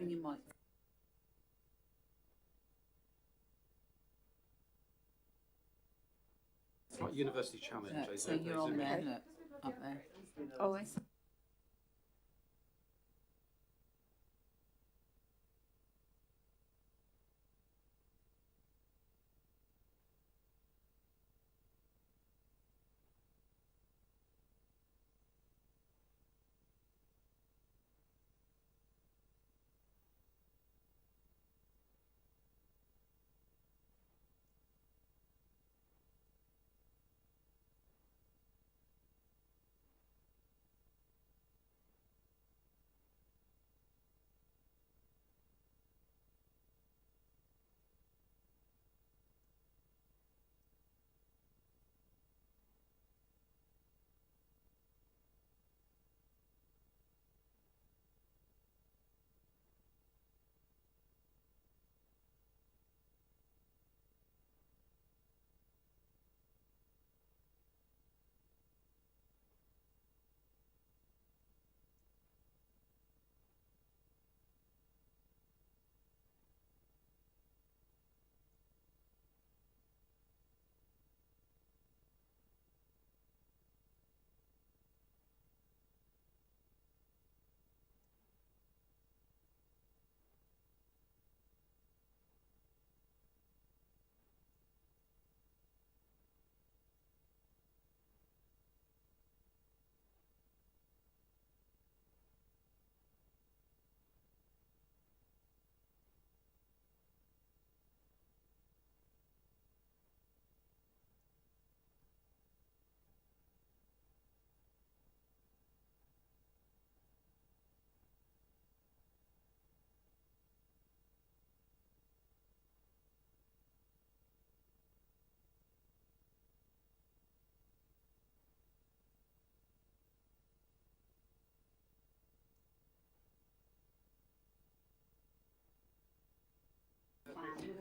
Bring your mic. It's like University Challenge. Yeah, so you're on there, look, up there. Oh, I see.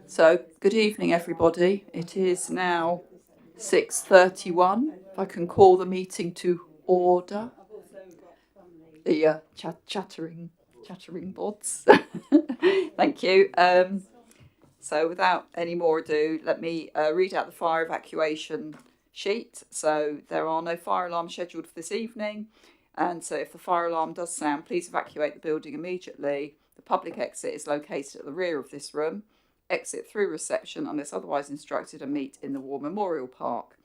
So, good evening, everybody. It is now 6:31. If I can call the meeting to order. The chattering bods. Thank you. So, without any more ado, let me read out the fire evacuation sheet. So, there are no fire alarms scheduled for this evening. And so, if the fire alarm does sound, please evacuate the building immediately. The public exit is located at the rear of this room. Exit through reception unless otherwise instructed and meet in the War Memorial Park.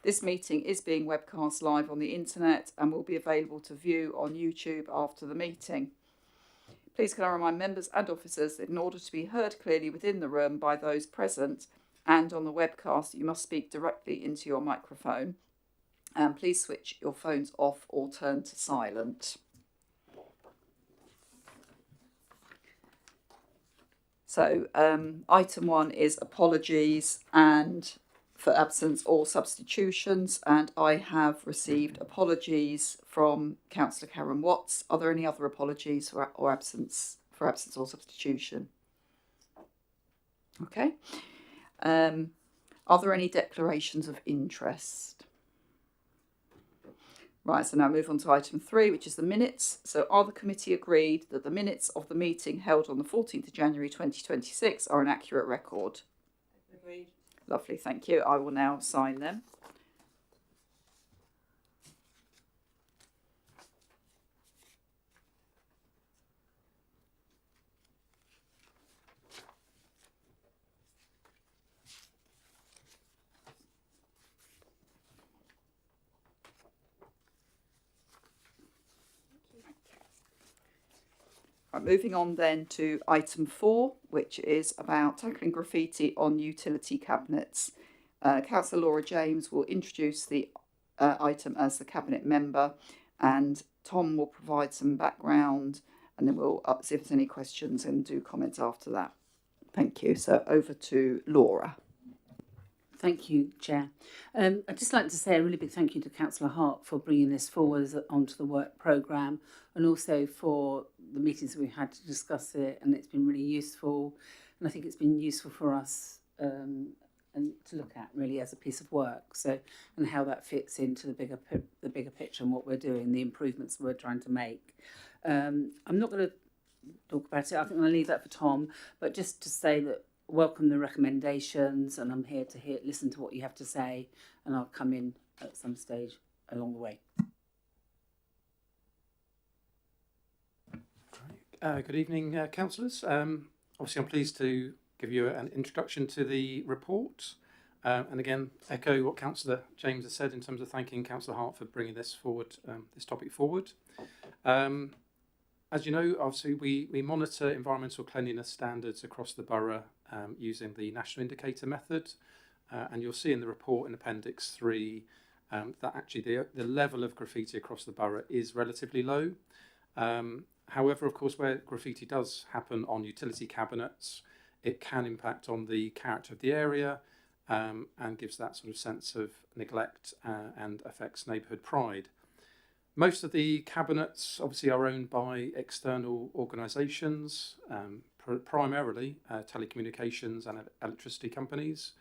This meeting is being webcast live on the internet and will be available to view on YouTube after the meeting. Please can I remind members and officers that in order to be heard clearly within the room by those present and on the webcast, you must speak directly into your microphone. And please switch your phones off or turn to silent. So item 1 is apologies and for absence or substitutions, and I have received apologies from Councillor Karen Watts. Are there any other apologies or absence or substitution? Okay. Are there any declarations of interest? Right, so now move on to item 3, which is the minutes. So are the committee agreed that the minutes of the meeting held on the 14th of January 2026 are an accurate record? Agreed. Lovely, thank you. I will now sign them. Right, moving on then to item 4, which is about tackling graffiti on utility cabinets. Councillor Laura James will introduce the item as the cabinet member, and Tom will provide some background, and then we'll see if there's any questions and do comments after that. Thank you. So over to Laura. Thank you, Chair. I'd just like to say a really big thank you to Councillor Hart for bringing this forward onto the work programme, and also for the meetings that we've had to discuss it, and it's been really useful, and I think it's been useful for us and to look at really as a piece of work. So, and how that fits into the bigger picture and what we're doing, the improvements we're trying to make. I'm not going to talk about it. I think I'll leave that for Tom. But just to say that welcome the recommendations, and I'm here to listen to what you have to say, and I'll come in at some stage along the way. Good evening, councillors. Obviously, I'm pleased to give you an introduction to the report. And again, echo what Councillor James has said in terms of thanking Councillor Hart for bringing this forward, this topic forward. As you know, obviously, we monitor environmental cleanliness standards across the borough using the National Indicator method. And you'll see in the report in Appendix 3 that actually the level of graffiti across the borough is relatively low. However, of course, where graffiti does happen on utility cabinets, it can impact on the character of the area and gives that sort of sense of neglect and affects neighbourhood pride. Most of the cabinets obviously are owned by external organisations, primarily telecommunications and electricity companies,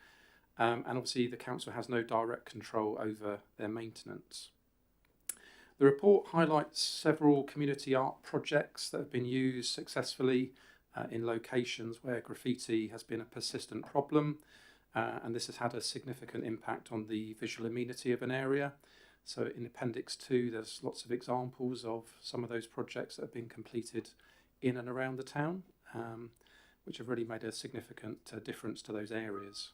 and obviously the council has no direct control over their maintenance. The report highlights several community art projects that have been used successfully in locations where graffiti has been a persistent problem, and this has had a significant impact on the visual amenity of an area. So in Appendix 2, there's lots of examples of some of those projects that have been completed in and around the town, which have really made a significant difference to those areas.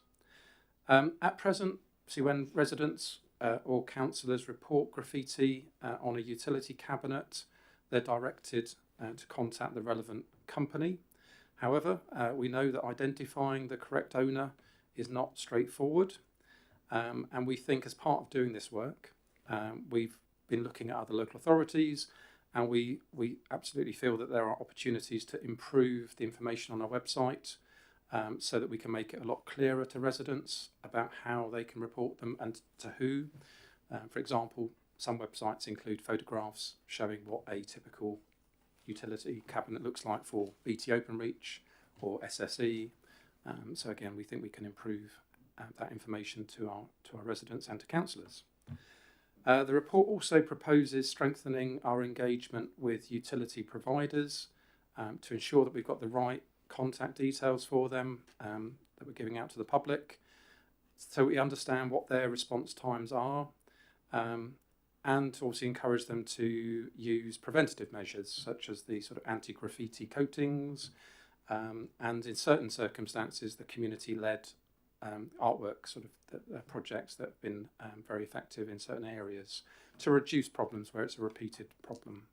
At present, see when residents or councillors report graffiti on a utility cabinet, they're directed to contact the relevant company. However, we know that identifying the correct owner is not straightforward, and we think as part of doing this work, we've been looking at other local authorities, and we absolutely feel that there are opportunities to improve the information on our website so that we can make it a lot clearer to residents about how they can report them and to who. For example, some websites include photographs showing what a typical utility cabinet looks like for BT Openreach or SSE. So again, we think we can improve that information to our residents and to councillors. The report also proposes strengthening our engagement with utility providers to ensure that we've got the right contact details for them that we're giving out to the public, so we understand what their response times are, and to also encourage them to use preventative measures such as the sort of anti-graffiti coatings, and in certain circumstances the community-led artwork sort of projects that have been very effective in certain areas to reduce problems where it's a repeated problem.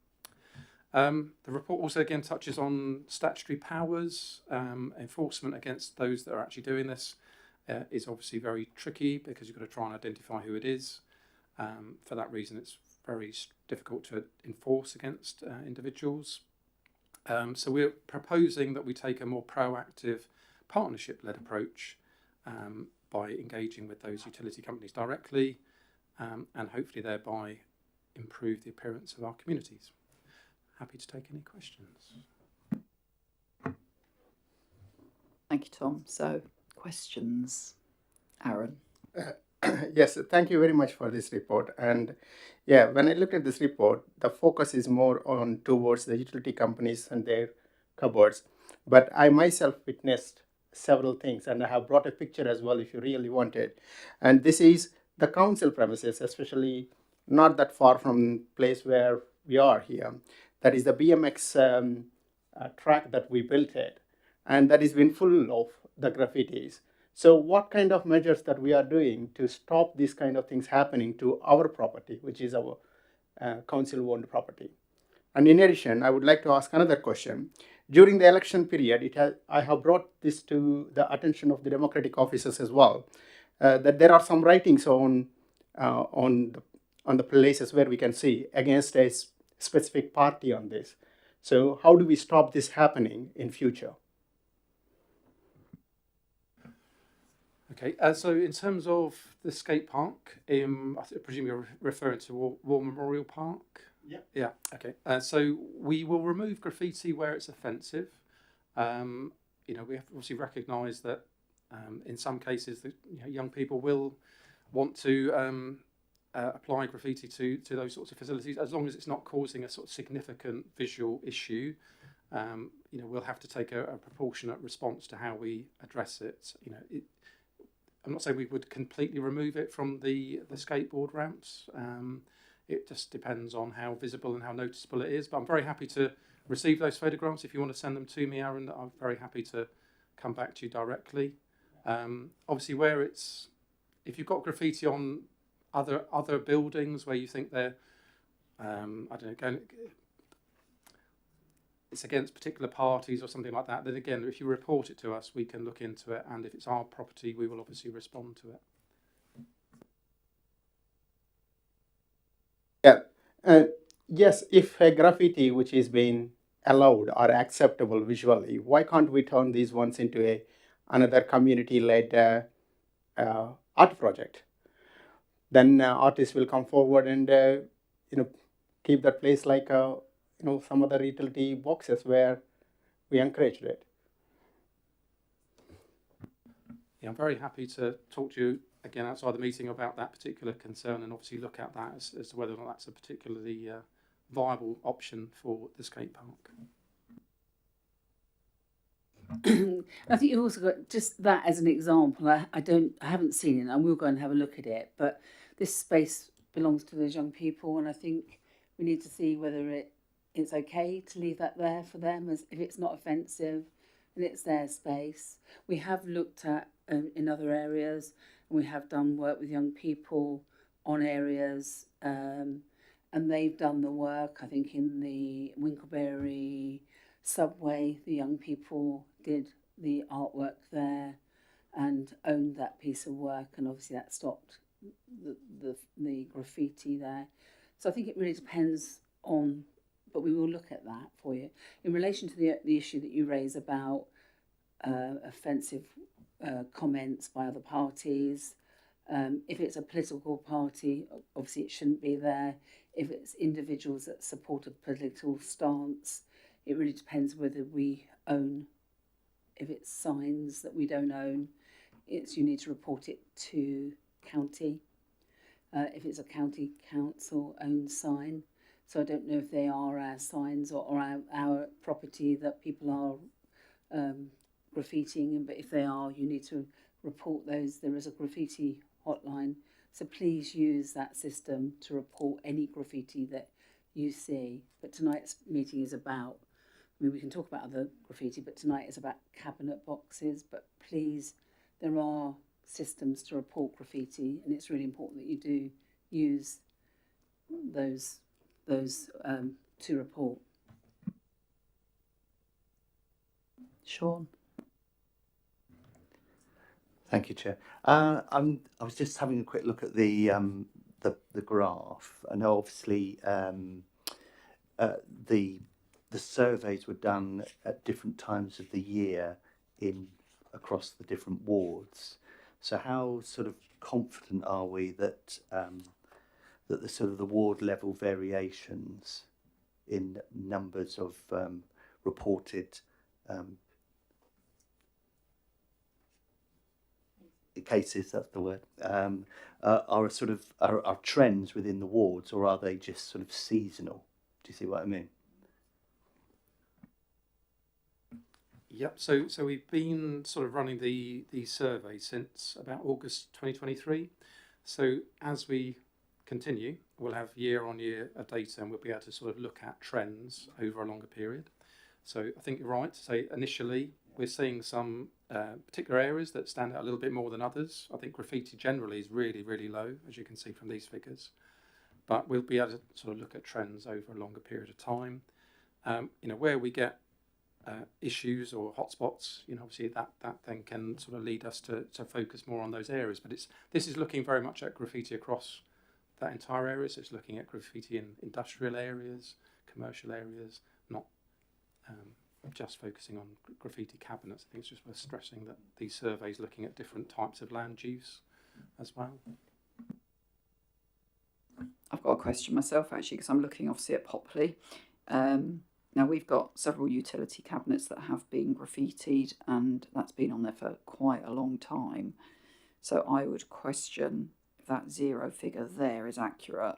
The report also again touches on statutory powers. Enforcement against those that are actually doing this is obviously very tricky because you've got to try and identify who it is. For that reason, it's very difficult to enforce against individuals. So we're proposing that we take a more proactive partnership-led approach by engaging with those utility companies directly and hopefully thereby improve the appearance of our communities. Happy to take any questions. Thank you, Tom. So, questions? Aaron? Yes, thank you very much for this report. And yeah, when I look at this report, the focus is more on towards the utility companies and their cupboards. But I myself witnessed several things, and I have brought a picture as well if you really want it. And this is the council premises, especially not that far from place where we are here. That is the BMX track that we built it, and that has been full of the graffitis. So what kind of measures that we are doing to stop these kind of things happening to our property, which is our council-owned property? And in addition, I would like to ask another question. During the election period, I have brought this to the attention of the democratic officers as well, that there are some writings on the places where we can see against a specific party on this. So how do we stop this happening in future? Okay, so in terms of the skate park, I presume you're referring to War Memorial Park? Yeah. Yeah, okay. So we will remove graffiti where it's offensive. We have obviously recognised that in some cases that young people will want to apply graffiti to those sorts of facilities, as long as it's not causing a sort of significant visual issue. we'll have to take a proportionate response to how we address it. I'm not saying we would completely remove it from the skateboard ramps. It just depends on how visible and how noticeable it is. But I'm very happy to receive those photographs. If you want to send them to me, Aaron, I'm very happy to come back to you directly. Obviously, if you've got graffiti on other buildings where you think they're, it's against particular parties or something like that, then again, if you report it to us, we can look into it, and if it's our property, we will obviously respond to it. Yeah. Yes, if a graffiti which is being allowed or acceptable visually, why can't we turn these ones into another community-led art project? Then artists will come forward and keep that place like some other utility boxes where we encouraged it. Yeah, I'm very happy to talk to you again outside the meeting about that particular concern, and obviously look at that as to whether or not that's a particularly viable option for the skate park. I think you've also got just that as an example. I haven't seen it. I will go and have a look at it. But this space belongs to those young people, and I think we need to see whether it's okay to leave that there for them, as if it's not offensive and it's their space. We have looked at in other areas, and we have done work with young people on areas, and they've done the work. I think in the Winkleberry subway, the young people did the artwork there and owned that piece of work, and obviously that stopped the graffiti there. So I think it really depends on, but we will look at that for you. In relation to the issue that you raise about offensive comments by other parties, if it's a political party, obviously it shouldn't be there. If it's individuals that support a political stance, it really depends whether we own. If it's signs that we don't own, you need to report it to county. If it's a county council owned sign, so I don't know if they are our signs or our property that people are graffitiing, but if they are, you need to report those. There is a graffiti hotline, so please use that system to report any graffiti that you see. But tonight's meeting is about, we can talk about other graffiti, but tonight is about cabinet boxes. But please, there are systems to report graffiti, and it's really important that you do use those to report. Sean. Thank you, Chair. I was just having a quick look at the graph. I know obviously the surveys were done at different times of the year across the different wards. So how sort of confident are we that that the sort of the ward level variations in numbers of reported cases, that's the word, are sort of are trends within the wards, or are they just sort of seasonal? Do you see what I mean? Yep. So we've been sort of running the survey since about August 2023. So as we continue, we'll have year on year data, and we'll be able to sort of look at trends over a longer period. So I think you're right to say initially we're seeing some particular areas that stand out a little bit more than others. I think graffiti generally is really, really low, as you can see from these figures. But we'll be able to sort of look at trends over a longer period of time. Where we get issues or hotspots, obviously that then can sort of lead us to focus more on those areas. But this is looking very much at graffiti across that entire area. So it's looking at graffiti in industrial areas, commercial areas, not just focusing on graffiti cabinets. I think it's just worth stressing that these surveys looking at different types of land use as well. I've got a question myself actually, because I'm looking obviously at Popley. Now we've got several utility cabinets that have been graffitied, and that's been on there for quite a long time. So I would question if that 0 figure there is accurate.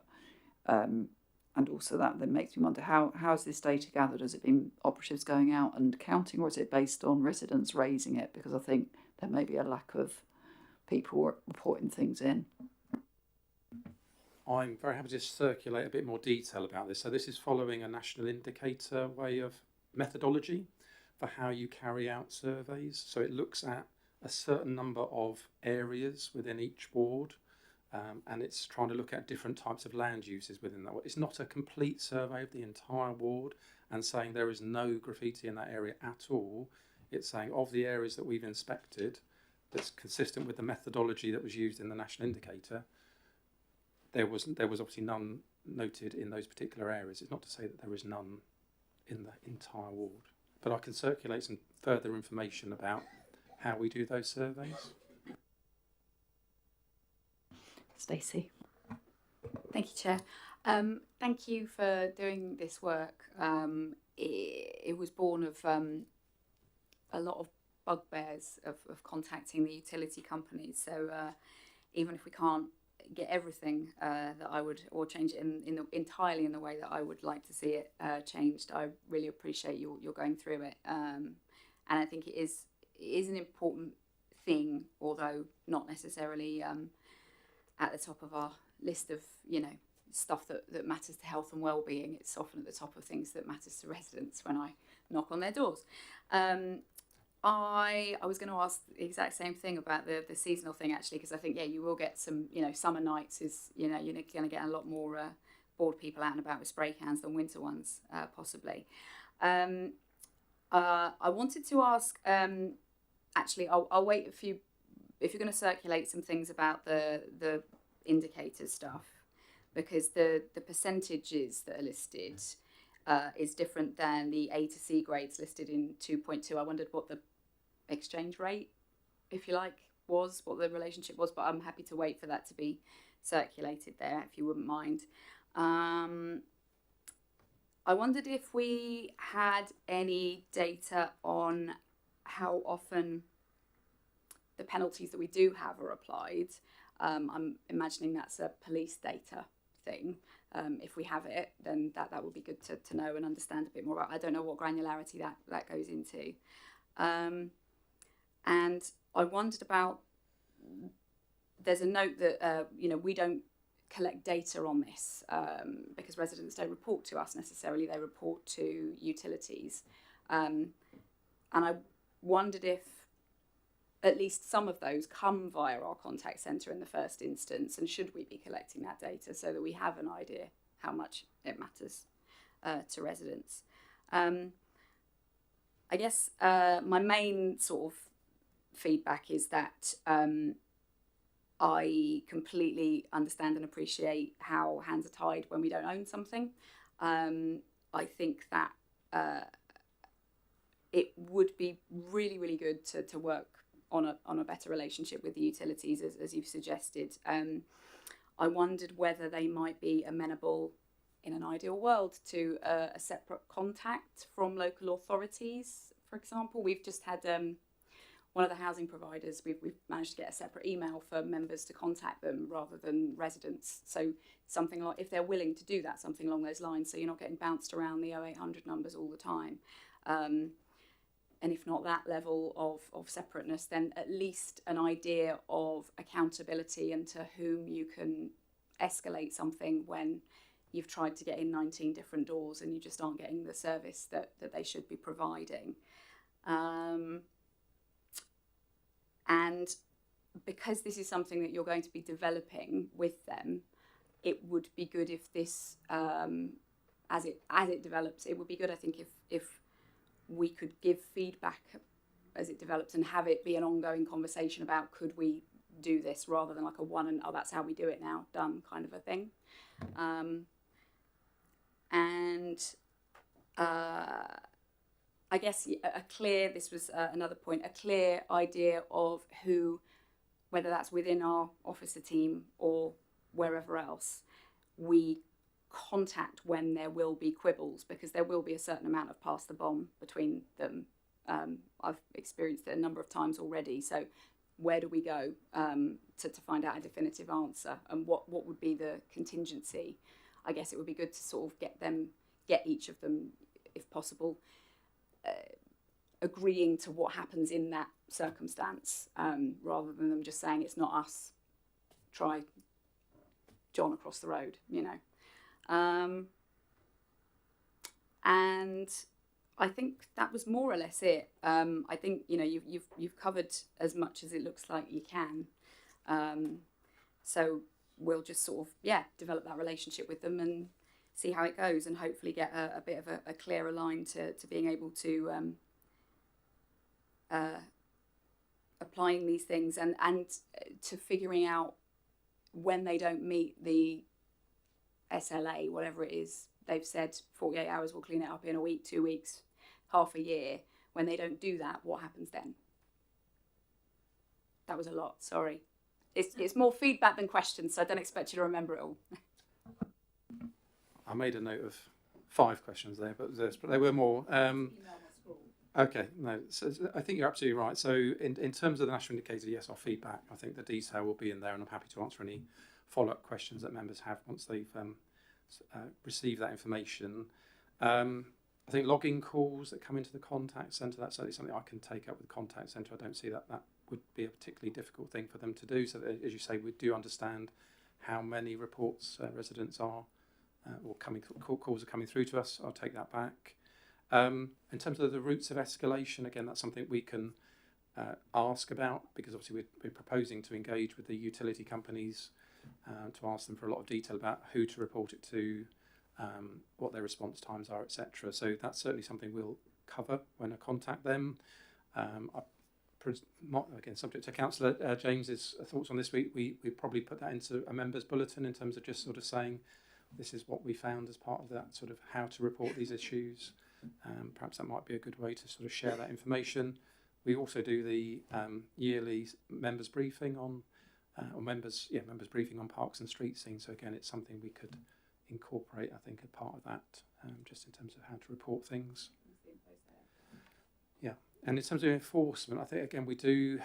and also that then makes me wonder, how is this data gathered? Has it been operatives going out and counting, or is it based on residents raising it? Because I think there may be a lack of people reporting things in. I'm very happy to circulate a bit more detail about this. So this is following a national indicator way of methodology for how you carry out surveys. So it looks at a certain number of areas within each ward, and it's trying to look at different types of land uses within that. It's not a complete survey of the entire ward and saying there is no graffiti in that area at all. It's saying of the areas that we've inspected that's consistent with the methodology that was used in the national indicator, there was obviously none noted in those particular areas. It's not to say that there is none in the entire ward, but I can circulate some further information about how we do those surveys. Stacey. Thank you, Chair. Thank you for doing this work. It was born of a lot of bugbears of contacting the utility companies. So even if we can't get everything that I would, or change it entirely in the way that I would like to see it changed, I really appreciate you're going through it. And I think it is an important thing, although not necessarily at the top of our list of, stuff that matters to health and well-being. It's often at the top of things that matters to residents when I knock on their doors. I was going to ask the exact same thing about the seasonal thing, actually, because I think, you will get some, summer nights is, you're going to get a lot more bored people out and about with spray cans than winter ones, possibly. I wanted to ask, actually, I'll wait a few, if you're going to circulate some things about the indicator stuff, because the percentages that are listed is different than the A to C grades listed in 2.2. I wondered what the exchange rate, if you like, was, what the relationship was, but I'm happy to wait for that to be circulated there, if you wouldn't mind. I wondered if we had any data on how often the penalties that we do have are applied. I'm imagining that's a police data thing. If we have it, then that would be good to know and understand a bit more about. I don't know what granularity that goes into. And I wondered about, there's a note that, we don't collect data on this because residents don't report to us necessarily, they report to utilities. And I wondered if at least some of those come via our contact centre in the first instance, and should we be collecting that data so that we have an idea how much it matters to residents. I guess my main sort of feedback is that I completely understand and appreciate how hands are tied when we don't own something. I think that it would be really, really good to work on a better relationship with the utilities, as you've suggested. I wondered whether they might be amenable, in an ideal world, to a separate contact from local authorities. For example, we've just had one of the housing providers, we've managed to get a separate email for members to contact them rather than residents. So something like, if they're willing to do that, something along those lines, so you're not getting bounced around the 0800 numbers all the time. And if not that level of separateness, then at least an idea of accountability and to whom you can escalate something when you've tried to get in 19 different doors and you just aren't getting the service that they should be providing. And because this is something that you're going to be developing with them, it would be good if this, as it develops, it would be good, I think, if we could give feedback as it develops and have it be an ongoing conversation about, could we do this, rather than like a one and, oh, that's how we do it now, done kind of a thing. I guess this was another point, a clear idea of who, whether that's within our officer team or wherever else, we contact when there will be quibbles, because there will be a certain amount of pass the bomb between them. I've experienced it a number of times already. So where do we go to find out a definitive answer, and what would be the contingency? I guess it would be good to sort of get each of them, if possible, agreeing to what happens in that circumstance, rather than them just saying it's not us, try John across the road, you know. And I think that was more or less it. I think, you know, you've covered as much as it looks like you can. So we'll just sort of, develop that relationship with them and see how it goes, and hopefully get a bit of a clearer line to being able to applying these things and to figuring out when they don't meet the SLA, whatever it is. They've said 48 hours, we'll clean it up in a week, 2 weeks, half a year. When they don't do that, what happens then? That was a lot, sorry. It's more feedback than questions, so I don't expect you to remember it all. I made a note of 5 questions there, but there were more. Okay, no, so I think you're absolutely right. So in terms of the national indicator, yes, our feedback, I think the detail will be in there, and I'm happy to answer any follow-up questions that members have once they've received that information. I think logging calls that come into the contact centre, that's certainly something I can take up with the contact centre. I don't see that would be a particularly difficult thing for them to do. So that, as you say, we do understand how many reports residents are or calls are coming through to us. I'll take that back. In terms of the routes of escalation, again, that's something we can ask about, because obviously we're proposing to engage with the utility companies to ask them for a lot of detail about who to report it to, what their response times are, etc. So that's certainly something we'll cover when I contact them. Again, subject to Councillor James's thoughts on this, we probably put that into a members' bulletin in terms of just sort of saying this is what we found as part of that sort of how to report these issues. Perhaps that might be a good way to sort of share that information. We also do the yearly members briefing on members briefing on parks and street scenes. So again, it's something we could incorporate, I think, as part of that, just in terms of how to report things. Yeah, and in terms of enforcement, I think again we do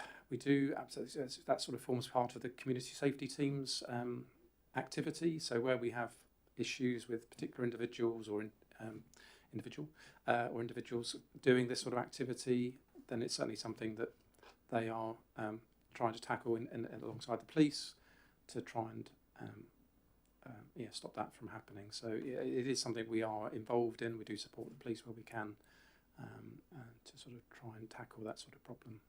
absolutely, that sort of forms part of the community safety team's activity. So where we have issues with particular individuals or individuals doing this sort of activity, then it's certainly something that they are trying to tackle in alongside the police to try and stop that from happening. So it is something we are involved in. We do support the police where we can to sort of try and tackle that sort of problem.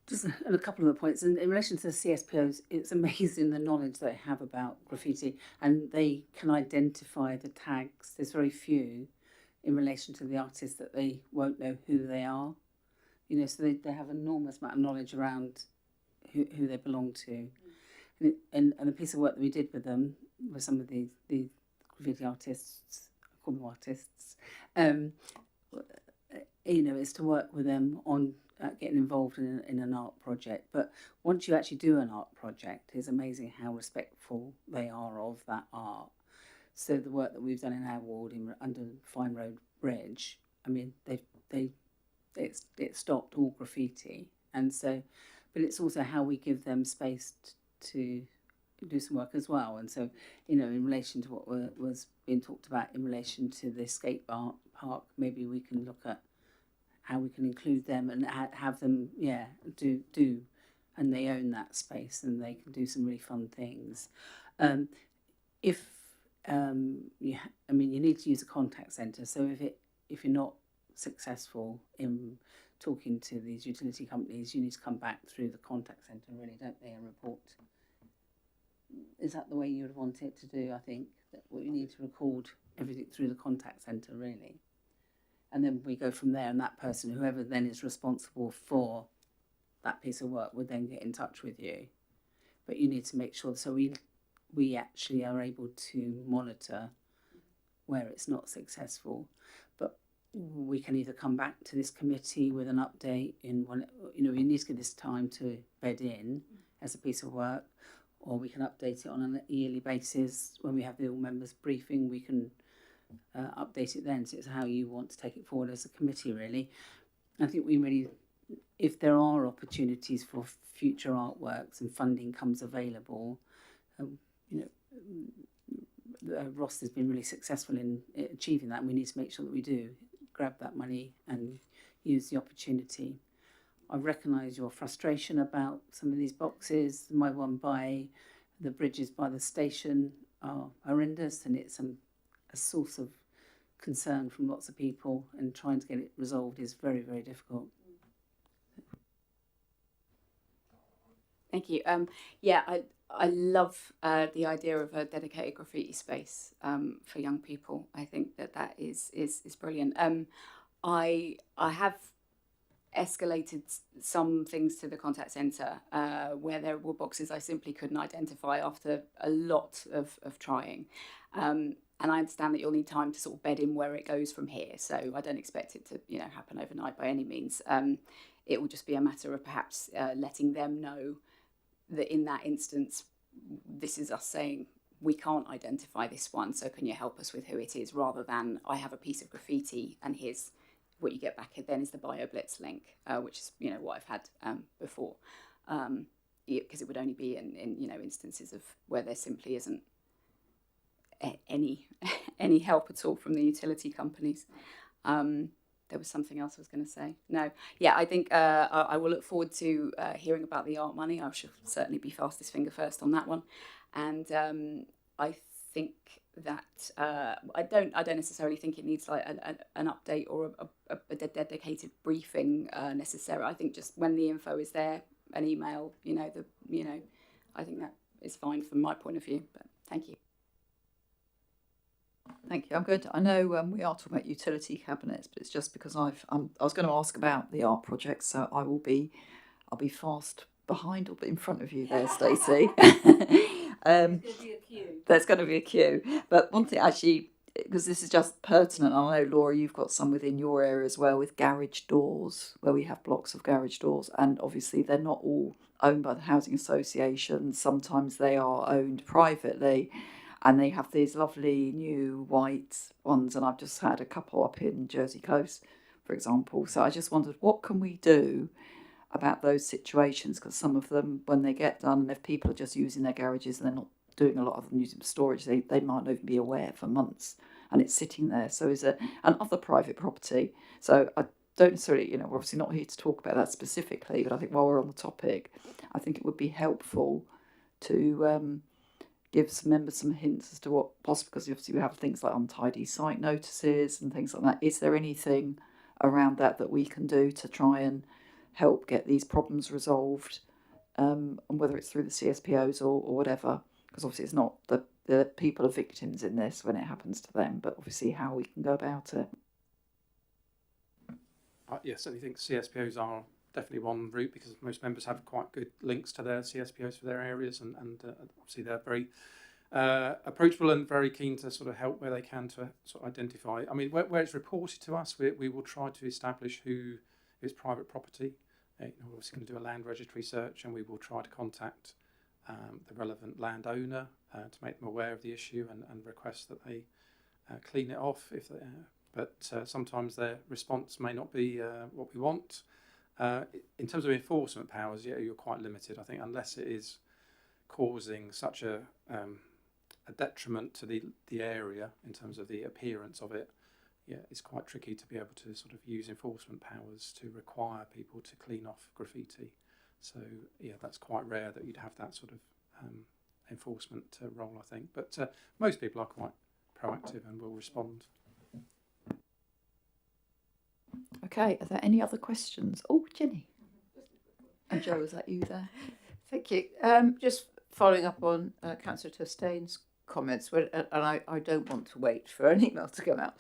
Just a couple of the points. In relation to the CSPOs, it's amazing the knowledge they have about graffiti, and they can identify the tags. There's very few in relation to the artists that they won't know who they are. You know, so they have an enormous amount of knowledge around who they belong to. And the piece of work that we did with them, with some of the graffiti artists, I call them artists, is to work with them on getting involved in an art project. But once you actually do an art project, it's amazing how respectful they are of that art. So the work that we've done in our ward under Fine Road Bridge, I mean, it stopped all graffiti, and so, but it's also how we give them space to do some work as well. And so, in relation to what was being talked about in relation to the skate park, maybe we can look at how we can include them and have them, do, and they own that space and they can do some really fun things. You need to use a contact centre. So if you're not successful in talking to these utility companies, you need to come back through the contact centre, really, don't they, and report. Is that the way you would want it to do? I think that we need to record everything through the contact centre, really. And then we go from there, and that person, whoever then is responsible for that piece of work, would then get in touch with you. But you need to make sure, so we actually are able to monitor where it's not successful. But we can either come back to this committee with an update we need to give this time to bed in as a piece of work, or we can update it on a yearly basis. When we have the all members briefing, we can update it then. So it's how you want to take it forward as a committee, really. I think we really if there are opportunities for future artworks and funding comes available, you know, Ross has been really successful in achieving that, and we need to make sure that we do grab that money and use the opportunity. I recognise your frustration about some of these boxes. My one by the bridges by the station are horrendous, and it's a source of concern from lots of people, and trying to get it resolved is very, very difficult. Thank you. Yeah, I love the idea of a dedicated graffiti space for young people. I think that is brilliant. I have escalated some things to the contact centre where there were boxes I simply couldn't identify after a lot of trying. And I understand that you'll need time to sort of bed in where it goes from here. So I don't expect it to, happen overnight by any means. It will just be a matter of perhaps letting them know that in that instance, this is us saying, we can't identify this one, so can you help us with who it is, rather than I have a piece of graffiti and here's what you get back then is the BioBlitz link, which is what I've had before, because it would only be in instances of where there simply isn't any help at all from the utility companies. There was something else I was going to say. No, yeah, I think I will look forward to hearing about the art money. I shall certainly be fastest finger first on that one, and I think that I don't necessarily think it needs like an update or a dedicated briefing necessary. I think just when the info is there, an email, I think that is fine from my point of view. But thank you. Thank you. I know we are talking about utility cabinets, but it's just because I was going to ask about the art project, so I'll be fast behind or in front of you there, Stacey. There's going to be a queue. But one thing actually, because this is just pertinent, I know, Laura, you've got some within your area as well with garage doors, where we have blocks of garage doors, and obviously they're not all owned by the housing association. Sometimes they are owned privately. And they have these lovely new white ones, and I've just had a couple up in Jersey Coast, for example. So I just wondered, what can we do about those situations? Because some of them, when they get done, if people are just using their garages and they're not doing a lot of them using storage, they might not even be aware for months, and it's sitting there. So is it another private property? So I don't necessarily, we're obviously not here to talk about that specifically, but I think while we're on the topic, I think it would be helpful to give some members some hints as to what possible, because obviously we have things like untidy site notices and things like that. Is there anything around that we can do to try and help get these problems resolved, and whether it's through the CSPOs or whatever? Because obviously it's not the people are victims in this when it happens to them, but obviously how we can go about it. Yes, I think CSPOs are definitely one route, because most members have quite good links to their CSPOs for their areas, and obviously they're very approachable and very keen to sort of help where they can to sort of identify. I mean, where it's reported to us, we will try to establish who is private property. We're obviously going to do a land registry search, and we will try to contact the relevant landowner to make them aware of the issue and request that they clean it off. But sometimes their response may not be what we want. In terms of enforcement powers, you're quite limited, I think, unless it is causing such a detriment to the area in terms of the appearance of it. Yeah, it's quite tricky to be able to sort of use enforcement powers to require people to clean off graffiti. So yeah, that's quite rare that you'd have that sort of enforcement role, I think. But most people are quite proactive and will respond. Okay, are there any other questions? Oh, Jenny. And Joe, is that you there? Thank you. Just following up on Councillor Tustain's comments, and I don't want to wait for an email to come out,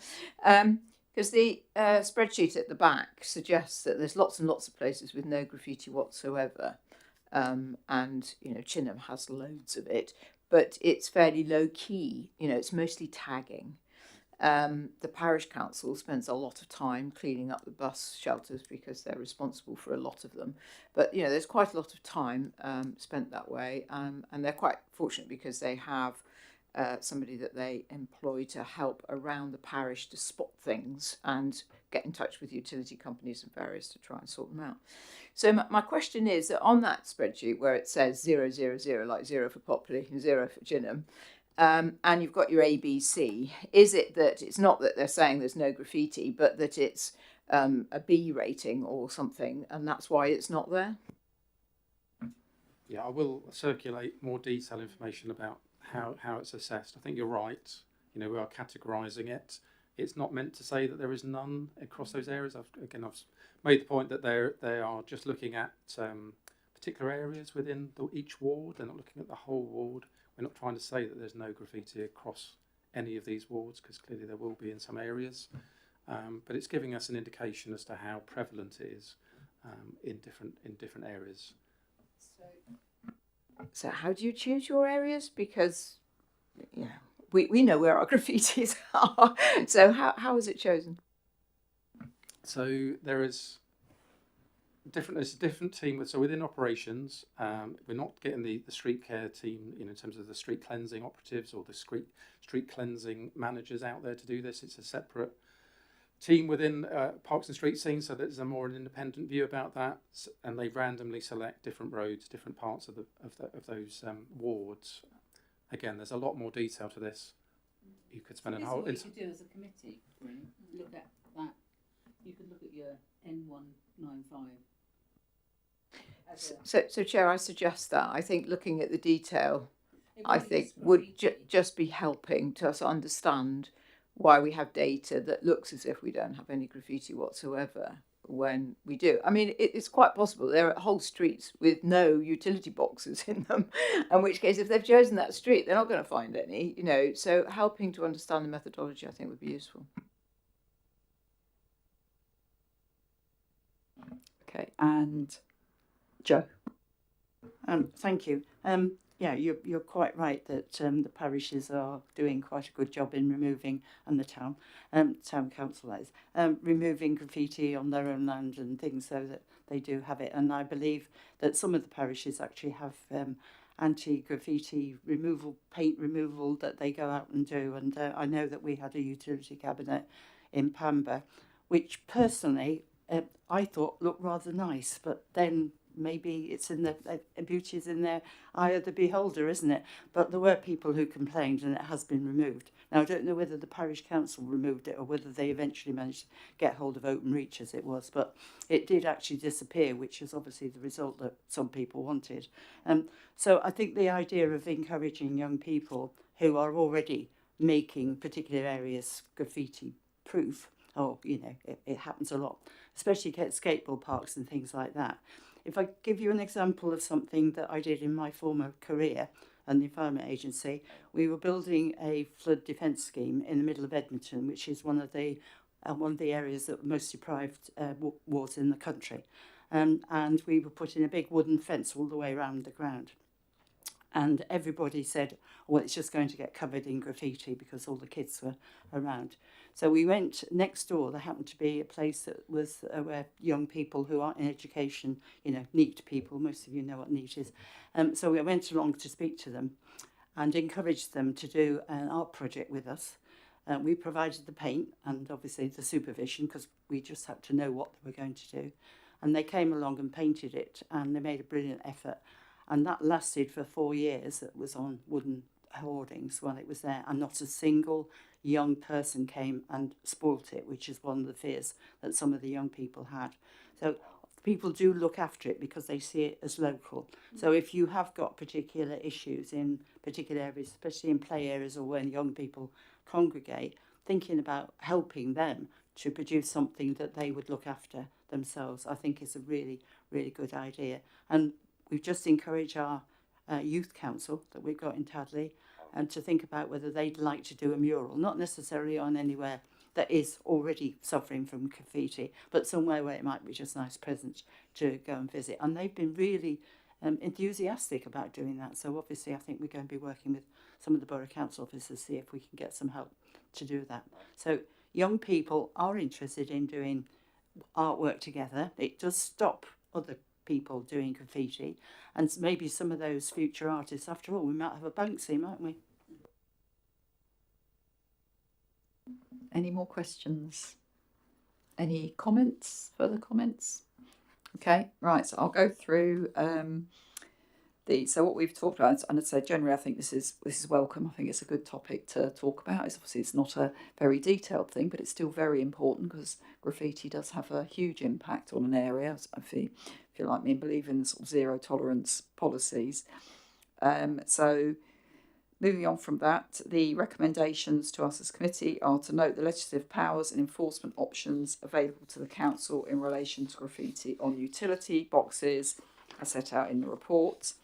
because the spreadsheet at the back suggests that there's lots and lots of places with no graffiti whatsoever, and Chinham has loads of it, but it's fairly low key. It's mostly tagging. The parish council spends a lot of time cleaning up the bus shelters because they're responsible for a lot of them. But, there's quite a lot of time spent that way. And they're quite fortunate because they have somebody that they employ to help around the parish to spot things and get in touch with utility companies and various to try and sort them out. So my question is that on that spreadsheet where it says 000, like 0 for Popley and 0 for Gillingham, and you've got your ABC, is it that it's not that they're saying there's no graffiti, but that it's a B rating or something, and that's why it's not there? Yeah, I will circulate more detailed information about how it's assessed. I think you're right. You know, we are categorising it. It's not meant to say that there is none across those areas. I've made the point that they are just looking at particular areas within each ward. They're not looking at the whole ward. We're not trying to say that there's no graffiti across any of these wards, because clearly there will be in some areas. But it's giving us an indication as to how prevalent it is in different areas. So how do you choose your areas? Because we know where our graffitis are. So how is it chosen? So there's a different team. So within operations, we're not getting the street care team, in terms of the street cleansing operatives or the street cleansing managers out there to do this. It's a separate team within Parks and Street Scene, so there's a more an independent view about that, and they randomly select different roads, different parts of those wards. Again, there's a lot more detail to this. You could spend you could do as a committee. Look at that. You could look at your N195. So Chair, I suggest that. I think looking at the detail, I think would just be helping to us understand why we have data that looks as if we don't have any graffiti whatsoever when we do. I mean, it's quite possible there are whole streets with no utility boxes in them, in which case if they've chosen that street, they're not going to find any, so helping to understand the methodology, I think, would be useful. Okay, and Joe. Thank you. Yeah, you're quite right that the parishes are doing quite a good job in removing, and the town council is removing graffiti on their own land and things, so that they do have it. And I believe that some of the parishes actually have anti-graffiti removal, paint removal that they go out and do. And I know that we had a utility cabinet in Pamba, which personally I thought looked rather nice, but then maybe it's in the beauty is in their eye of the beholder, isn't it? But there were people who complained, and it has been removed. Now, I don't know whether the parish council removed it or whether they eventually managed to get hold of Open Reach, as it was, but it did actually disappear, which is obviously the result that some people wanted. So I think the idea of encouraging young people who are already making particular areas graffiti proof, it happens a lot, especially at skateboard parks and things like that. If I give you an example of something that I did in my former career and the Environment Agency, we were building a flood defence scheme in the middle of Edmonton, which is one of the areas that were most deprived wards in the country. And we were putting a big wooden fence all the way around the ground. And everybody said, well, it's just going to get covered in graffiti because all the kids were around. So we went next door. There happened to be a place that was where young people who aren't in education, NEET people, most of you know what NEET is. So we went along to speak to them and encouraged them to do an art project with us. We provided the paint and obviously the supervision, because we just had to know what they were going to do. And they came along and painted it, and they made a brilliant effort. And that lasted for 4 years. It was on wooden hoardings while it was there, and not a single young person came and spoilt it, which is one of the fears that some of the young people had. So people do look after it because they see it as local. So if you have got particular issues in particular areas, especially in play areas or when young people congregate, thinking about helping them to produce something that they would look after themselves, I think is a really, really good idea. And we've just encouraged our youth council that we've got in Tadley and to think about whether they'd like to do a mural, not necessarily on anywhere that is already suffering from graffiti, but somewhere where it might be just a nice present to go and visit. And they've been really enthusiastic about doing that. So obviously I think we're going to be working with some of the borough council officers to see if we can get some help to do that. So young people are interested in doing artwork together. It does stop other people doing graffiti, and maybe some of those future artists, after all, we might have a Banksy, mightn't we? Any more questions? Any comments? Further comments? Okay, right. So I'll go through so what we've talked about, and I'd say generally I think this is welcome. I think it's a good topic to talk about. It's not a very detailed thing, but it's still very important because graffiti does have a huge impact on an area. If you like me and believe in sort of zero tolerance policies. So moving on from that, the recommendations to us as committee are to note the legislative powers and enforcement options available to the council in relation to graffiti on utility boxes as set out in the report,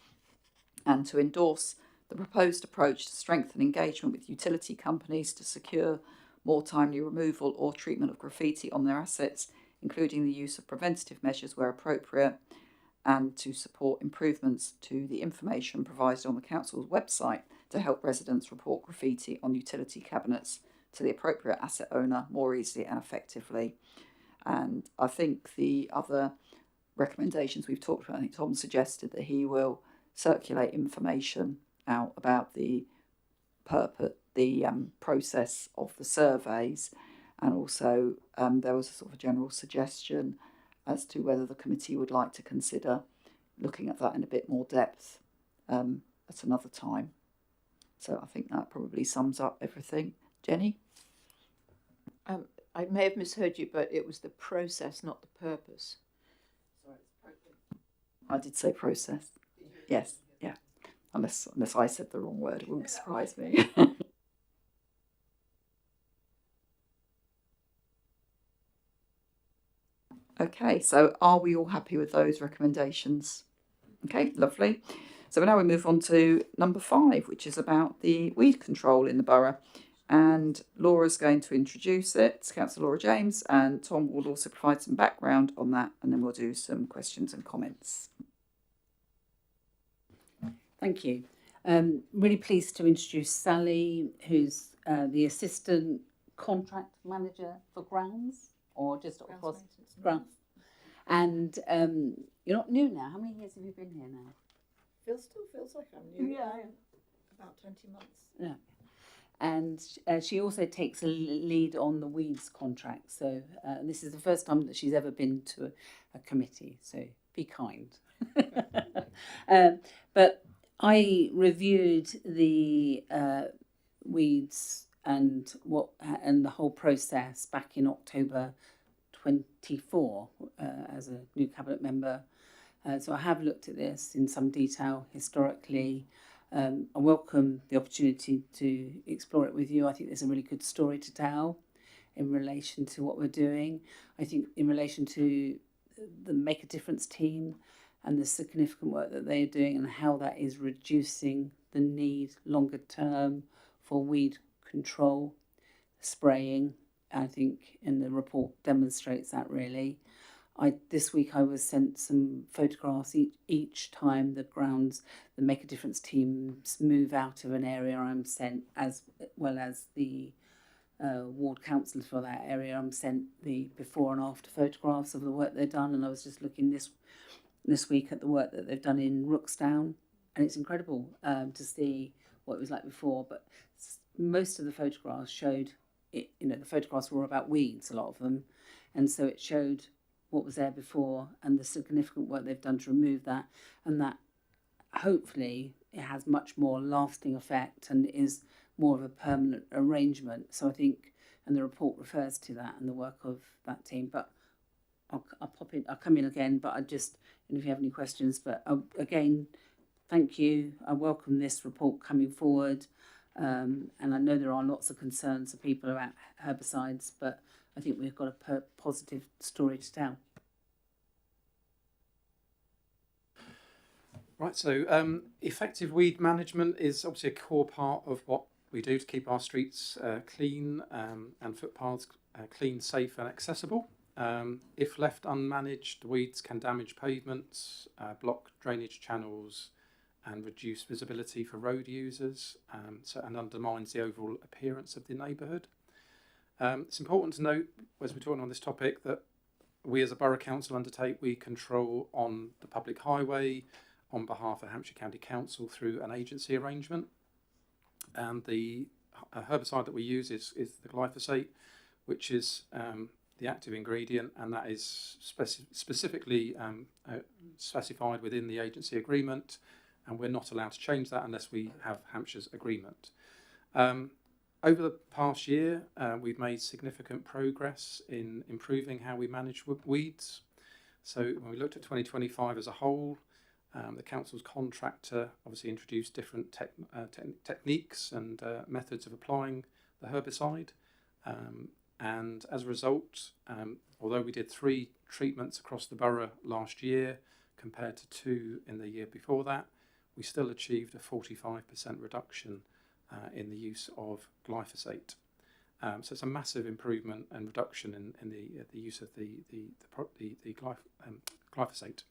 and to endorse the proposed approach to strengthen engagement with utility companies to secure more timely removal or treatment of graffiti on their assets, including the use of preventative measures where appropriate, and to support improvements to the information provided on the council's website to help residents report graffiti on utility cabinets to the appropriate asset owner more easily and effectively. And I think the other recommendations we've talked about, I think Tom suggested that he will circulate information out about the purpose, the process of the surveys, and also there was a sort of a general suggestion as to whether the committee would like to consider looking at that in a bit more depth at another time. So I think that probably sums up everything. Jenny? I may have misheard you, but it was the process, not the purpose. I did say process. Yes, yeah. Unless I said the wrong word, it wouldn't surprise me. Okay, so are we all happy with those recommendations? Okay, lovely. So now we move on to number 5, which is about the weed control in the borough. And Laura's going to introduce it, Councillor Laura James, and Tom will also provide some background on that, and then we'll do some questions and comments. Thank you. Really pleased to introduce Sally, who's the Assistant Contract Manager for Grounds, or just across Grounds. And you're not new now. How many years have you been here now? Still feels like I'm new. Yeah. About 20 months. Yeah. And she also takes a lead on the weeds contract. So this is the first time that she's ever been to a committee. So be kind. But I reviewed the weeds and the whole process back in October 24 as a new cabinet member. So I have looked at this in some detail historically. I welcome the opportunity to explore it with you. I think there's a really good story to tell in relation to what we're doing. I think in relation to the Make a Difference team and the significant work that they are doing and how that is reducing the need longer term for weed control, spraying. I think in the report demonstrates that really. This week I was sent some photographs each time the Make a Difference teams move out of an area. I'm sent, as well as the ward councillors for that area, I'm sent the before and after photographs of the work they've done. And I was just looking this week at the work that they've done in Rookstown, and it's incredible to see what it was like before. But most of the photographs showed it. The photographs were about weeds, a lot of them, and so it showed what was there before and the significant work they've done to remove that, and that hopefully it has much more lasting effect and is more of a permanent arrangement. So I think, and the report refers to that and the work of that team. But I'll come in again, but if you have any questions. But again, thank you. I welcome this report coming forward. And I know there are lots of concerns of people about herbicides, but I think we've got a positive story to tell. Right, so effective weed management is obviously a core part of what we do to keep our streets clean and footpaths clean, safe and accessible. If left unmanaged, weeds can damage pavements, block drainage channels and reduce visibility for road users, and undermines the overall appearance of the neighbourhood. It's important to note, as we're talking on this topic, that we as a Borough Council undertake weed control on the public highway on behalf of Hampshire County Council through an agency arrangement. And the herbicide that we use is the glyphosate, which is the active ingredient, and that is specifically specified within the agency agreement, and we're not allowed to change that unless we have Hampshire's agreement. Over the past year, we've made significant progress in improving how we manage weeds. So when we looked at 2025 as a whole, the council's contractor obviously introduced different techniques and methods of applying the herbicide. And as a result, although we did 3 treatments across the borough last year compared to 2 in the year before that, we still achieved a 45% reduction in the use of glyphosate. So it's a massive improvement and reduction in the use of the glyphosate.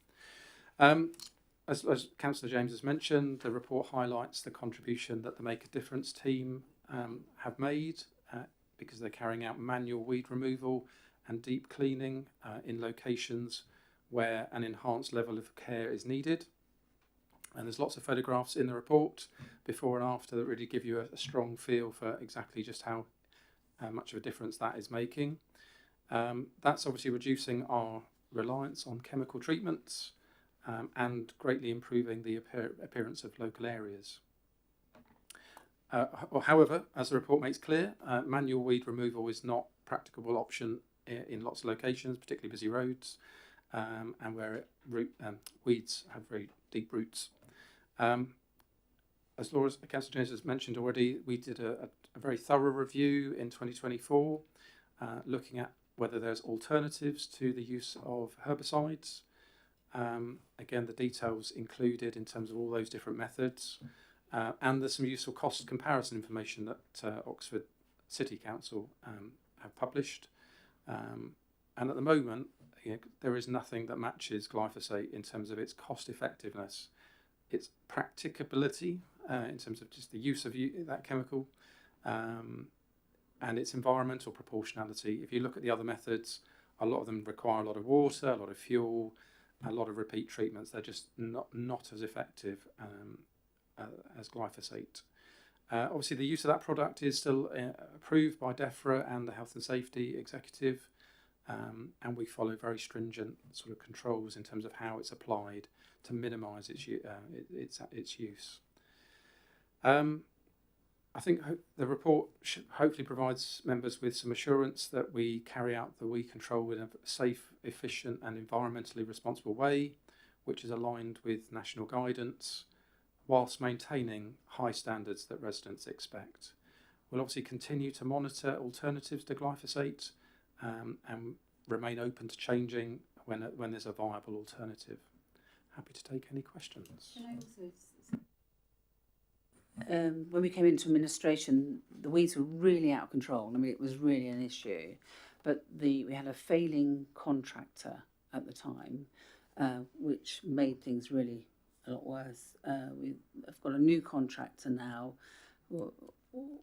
As Councillor James has mentioned, the report highlights the contribution that the Make a Difference team have made because they're carrying out manual weed removal and deep cleaning in locations where an enhanced level of care is needed. And there's lots of photographs in the report before and after that really give you a strong feel for exactly just how much of a difference that is making. That's obviously reducing our reliance on chemical treatments and greatly improving the appearance of local areas. However, as the report makes clear, manual weed removal is not a practicable option in lots of locations, particularly busy roads, and where weeds have very deep roots. As Councillor James has mentioned already, we did a very thorough review in 2024, looking at whether there's alternatives to the use of herbicides. Again, the details included in terms of all those different methods. And there's some useful cost comparison information that Oxford City Council have published. And at the moment, there is nothing that matches glyphosate in terms of its cost effectiveness, its practicability in terms of just the use of that chemical, and its environmental proportionality. If you look at the other methods, a lot of them require a lot of water, a lot of fuel, a lot of repeat treatments. They're just not as effective as glyphosate. Obviously, the use of that product is still approved by DEFRA and the Health and Safety Executive, and we follow very stringent sort of controls in terms of how it's applied to minimise its use. I think the report hopefully provides members with some assurance that we carry out the weed control in a safe, efficient and environmentally responsible way, which is aligned with national guidance, whilst maintaining high standards that residents expect. We'll obviously continue to monitor alternatives to glyphosate and remain open to changing when there's a viable alternative. Happy to take any questions. Can I also when we came into administration, the weeds were really out of control. I mean, it was really an issue. But we had a failing contractor at the time, which made things really a lot worse. We've got a new contractor now.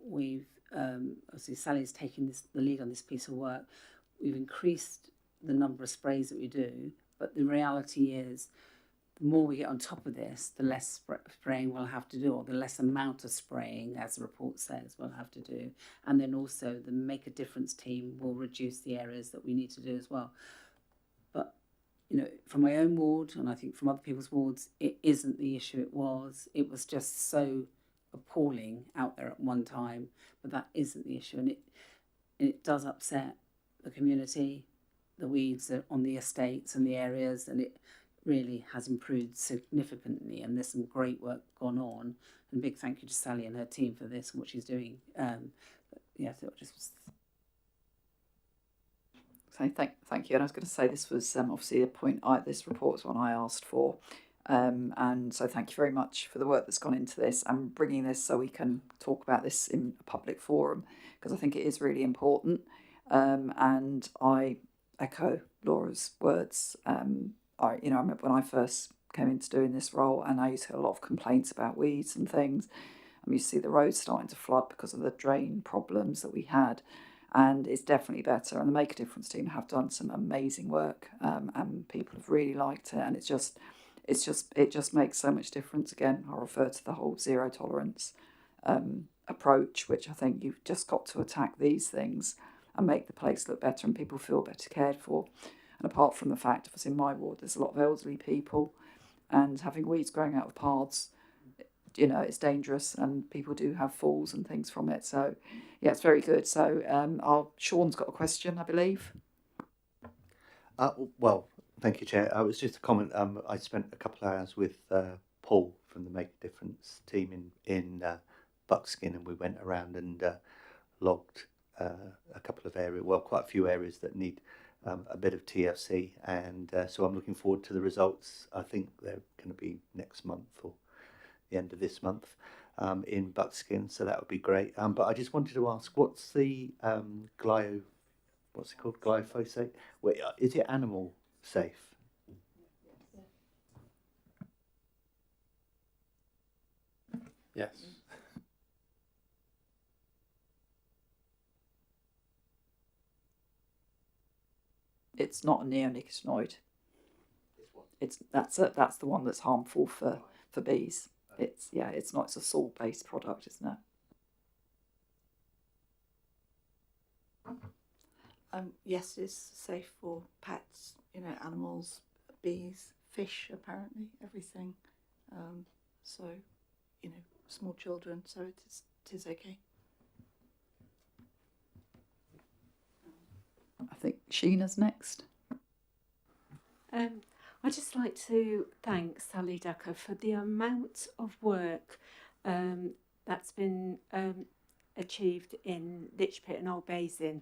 We've obviously Sally's taken the lead on this piece of work. We've increased the number of sprays that we do, but the reality is the more we get on top of this, the less spraying we'll have to do, or the less amount of spraying, as the report says, we'll have to do. And then also the Make a Difference team will reduce the areas that we need to do as well. But, from my own ward, and I think from other people's wards, it isn't the issue it was. It was just so appalling out there at one time, but that isn't the issue. And it does upset the community, the weeds on the estates and the areas, and it really has improved significantly, and there's some great work gone on, and big thank you to Sally and her team for this and what she's doing. So thank you. And I was going to say this was obviously a point. This report is one I asked for, and so thank you very much for the work that's gone into this and bringing this so we can talk about this in a public forum, because I think it is really important. And I echo Laura's words. I remember when I first came into doing this role, and I used to get a lot of complaints about weeds and things. You see the roads starting to flood because of the drain problems that we had, and it's definitely better. And the Make a Difference team have done some amazing work, and people have really liked it. And it just makes so much difference. Again, I refer to the whole zero tolerance approach, which I think you've just got to attack these things and make the place look better and people feel better cared for. And apart from the fact, if it's in my ward, there's a lot of elderly people, and having weeds growing out of paths, you know, it's dangerous and people do have falls and things from it. So, yeah, it's very good. So, Sean's got a question, I believe. Well, thank you, Chair. I was just a comment. I spent a couple of hours with Paul from the Make a Difference team in Buckskin, and we went around and logged a couple of areas, well, quite a few areas that need a bit of TFC, and so I'm looking forward to the results. I think they're going to be next month or the end of this month in Buckskin, so that would be great. But I just wanted to ask, what's the what's it called? Glyphosate? Wait, is it animal safe? Yes. It's not a neonicotinoid. That's the one that's harmful for bees. It's not. It's a salt-based product, isn't it? Yes, it's safe for pets, you know, animals, bees, fish, apparently, everything. So, you know, small children, so it is okay. I think Sheena's next. I'd just like to thank Sally Ducker for the amount of work that's been achieved in Lichpit and Old Basin.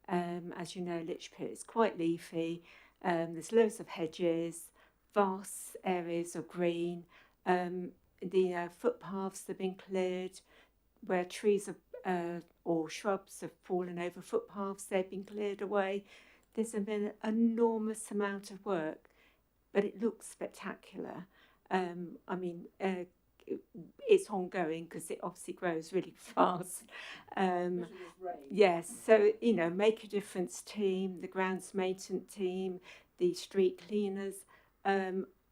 As you know, Lichpit is quite leafy. There's loads of hedges, vast areas of green. The footpaths have been cleared where trees or shrubs have fallen over footpaths. They've been cleared away. There's been an enormous amount of work, but it looks spectacular. It's ongoing because it obviously grows really fast. Yes, so, you know, Make a Difference team, the grounds maintenance team, the street cleaners,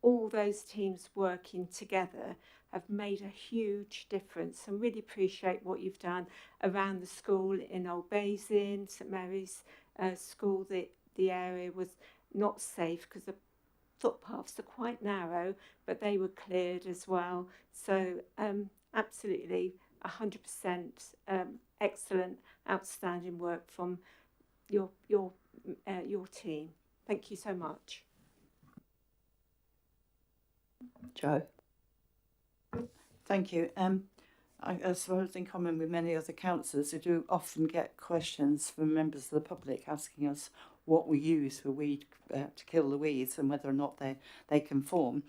all those teams working together have made a huge difference, and really appreciate what you've done around the school in Old Basin, St Mary's School. The area was not safe because the footpaths are quite narrow, but they were cleared as well. So absolutely 100% excellent, outstanding work from your team. Thank you so much. Joe. Thank you. I suppose in common with many other councillors, we do often get questions from members of the public asking us what we use for weed to kill the weeds and whether or not they conform.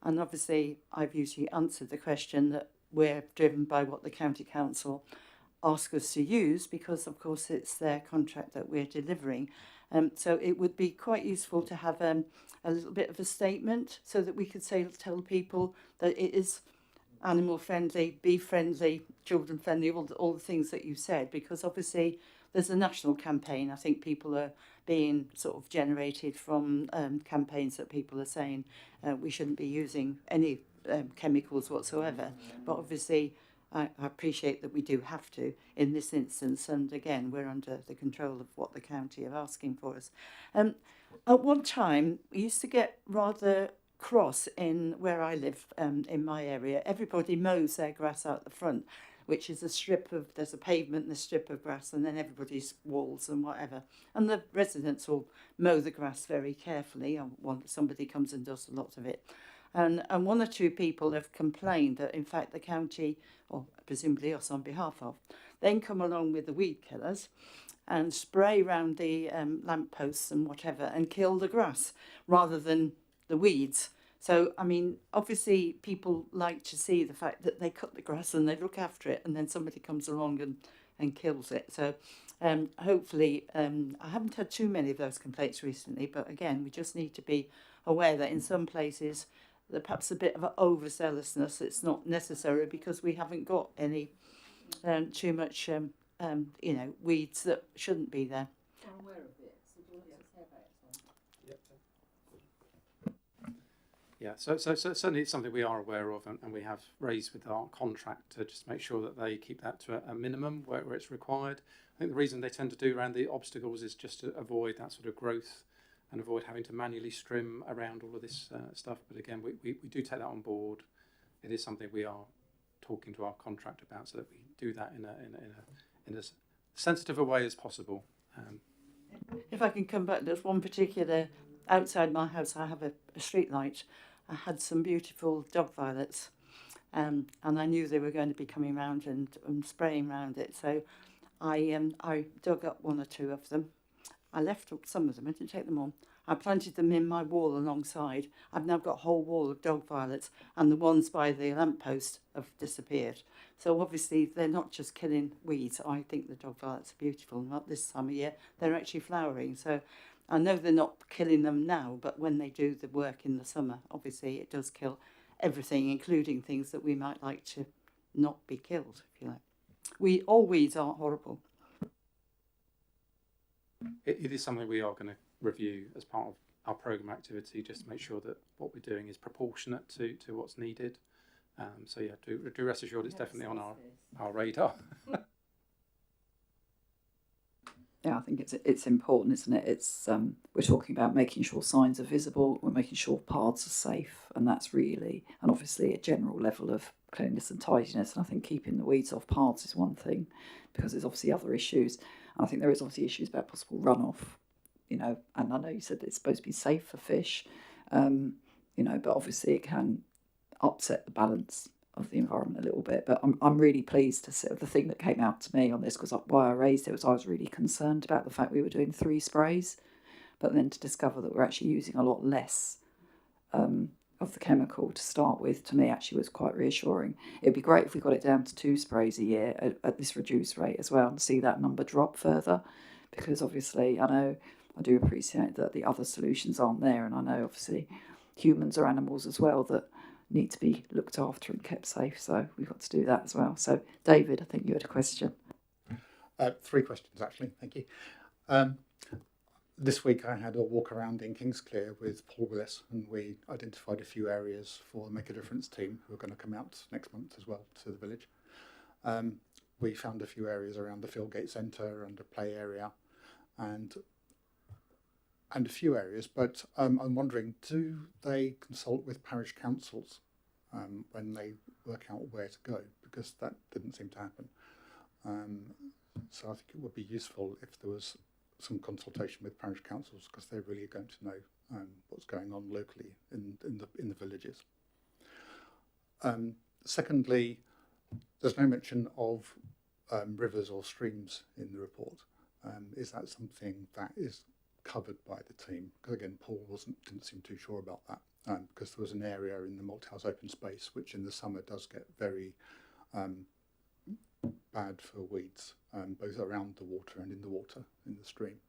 And obviously, I've usually answered the question that we're driven by what the county council ask us to use, because of course it's their contract that we're delivering. So it would be quite useful to have a little bit of a statement so that we could tell people that it is animal friendly, bee friendly, children friendly, all the things that you said, because obviously there's a national campaign. I think people are being sort of generated from campaigns that people are saying we shouldn't be using any chemicals whatsoever. But obviously I appreciate that we do have to in this instance, and again we're under the control of what the county are asking for us. At one time we used to get rather cross in where I live, in my area. Everybody mows their grass out the front, which is there's a pavement and a strip of grass, and then everybody's walls and whatever. And the residents will mow the grass very carefully. Somebody comes and does a lot of it. And one or two people have complained that, in fact, the county, or presumably us on behalf of, then come along with the weed killers and spray round the lampposts and whatever and kill the grass rather than the weeds. So, I mean, obviously people like to see the fact that they cut the grass and they look after it, and then somebody comes along and kills it. So hopefully, I haven't had too many of those complaints recently, but again, we just need to be aware that in some places there's perhaps a bit of an overzealousness. It's not necessary because we haven't got any too much, weeds that shouldn't be there. I'm aware of it. So do you want to say about it? Yeah, so certainly it's something we are aware of, and we have raised with our contractor just to make sure that they keep that to a minimum where it's required. I think the reason they tend to do around the obstacles is just to avoid that sort of growth and avoid having to manually trim around all of this stuff. But again, we do take that on board. It is something we are talking to our contractor about, so that we do that in as sensitive a way as possible. If I can come back, there's one particular, outside my house I have a street light. I had some beautiful dog violets, and I knew they were going to be coming round and spraying round it, so I dug up one or two of them. I left some of them, I didn't take them on. I planted them in my wall alongside. I've now got a whole wall of dog violets, and the ones by the lamppost have disappeared. So obviously they're not just killing weeds. I think the dog violets are beautiful. Not this time of year, they're actually flowering. So I know they're not killing them now, but when they do the work in the summer, obviously it does kill everything, including things that we might like to not be killed, if you like. All weeds aren't horrible. It is something we are going to review as part of our programme activity, just to make sure that what we're doing is proportionate to what's needed. So yeah, do rest assured it's definitely on our radar. Yeah, I think it's important, isn't it? It's we're talking about making sure signs are visible, we're making sure paths are safe, and that's really, and obviously a general level of cleanliness and tidiness. And I think keeping the weeds off paths is one thing, because there's obviously other issues. And I think there is obviously issues about possible runoff, you know, and I know you said that it's supposed to be safe for fish, you know, but obviously it can upset the balance of the environment a little bit. But I'm really pleased to see the thing that came out to me on this, because why I raised it was I was really concerned about the fact we were doing 3 sprays, but then to discover that we're actually using a lot less of the chemical to start with, to me actually was quite reassuring. It'd be great if we got it down to 2 sprays a year at this reduced rate as well, and see that number drop further, because obviously I do appreciate that the other solutions aren't there, and I know obviously humans are animals as well that need to be looked after and kept safe, so we've got to do that as well. So David, I think you had a question. 3 questions actually, thank you. This week I had a walk around in Kingsclear with Paul Willis, and we identified a few areas for the Make a Difference team who are going to come out next month as well to the village. We found a few areas around the Fieldgate Centre and a play area, and a few areas, but I'm wondering, do they consult with parish councils when they work out where to go? Because that didn't seem to happen. So I think it would be useful if there was some consultation with parish councils, because they're really going to know what's going on locally in the villages. Secondly, there's no mention of rivers or streams in the report. Is that something that is covered by the team? Because again, Paul didn't seem too sure about that, because there was an area in the Malthouse open space which in the summer does get very bad for weeds, both around the water and in the water in the stream.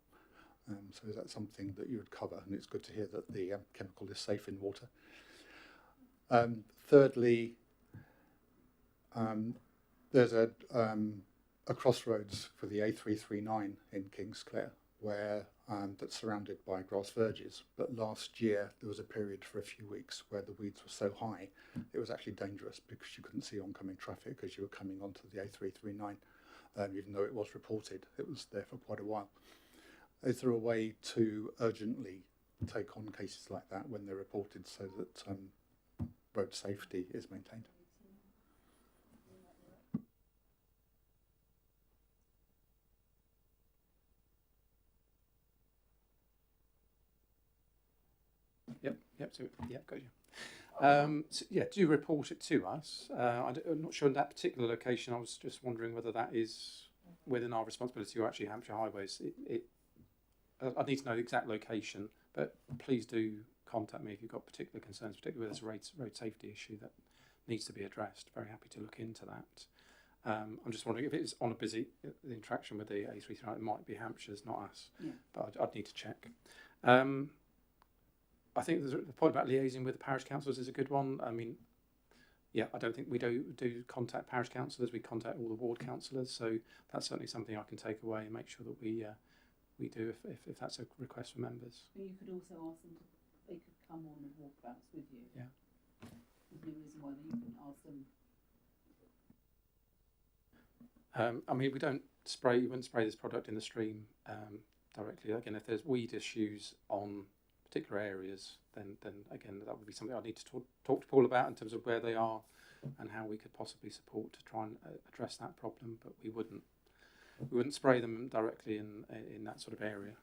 So is that something that you would cover? And it's good to hear that the chemical is safe in water. Thirdly, there's a crossroads for the A339 in Kingsclear, where that's surrounded by grass verges. But last year there was a period for a few weeks where the weeds were so high it was actually dangerous, because you couldn't see oncoming traffic as you were coming onto the A339, even though it was reported. It was there for quite a while. Is there a way to urgently take on cases like that when they're reported, so that road safety is maintained? Got you. So yeah, do report it to us. I'm not sure in that particular location. I was just wondering whether that is within our responsibility or actually Hampshire Highways. I need to know the exact location, but please do contact me if you've got particular concerns, particularly with this road safety issue that needs to be addressed. Very happy to look into that. I'm just wondering if it's on a busy, the interaction with the A339, it might be Hampshire's, not us, but I'd need to check. I think the point about liaising with the parish councils is a good one. I mean, yeah, I don't think we do contact parish councillors. We contact all the ward councillors, so that's certainly something I can take away and make sure that we do if that's a request from members. But you could also ask them they could come on the walkabouts with you. Yeah. There's no reason why you couldn't ask them. I mean, we don't spray. You wouldn't spray this product in the stream directly. Again, if there's weed issues on particular areas, then again that would be something I need to talk to Paul about in terms of where they are and how we could possibly support to try and address that problem. But we wouldn't spray them directly in that sort of area.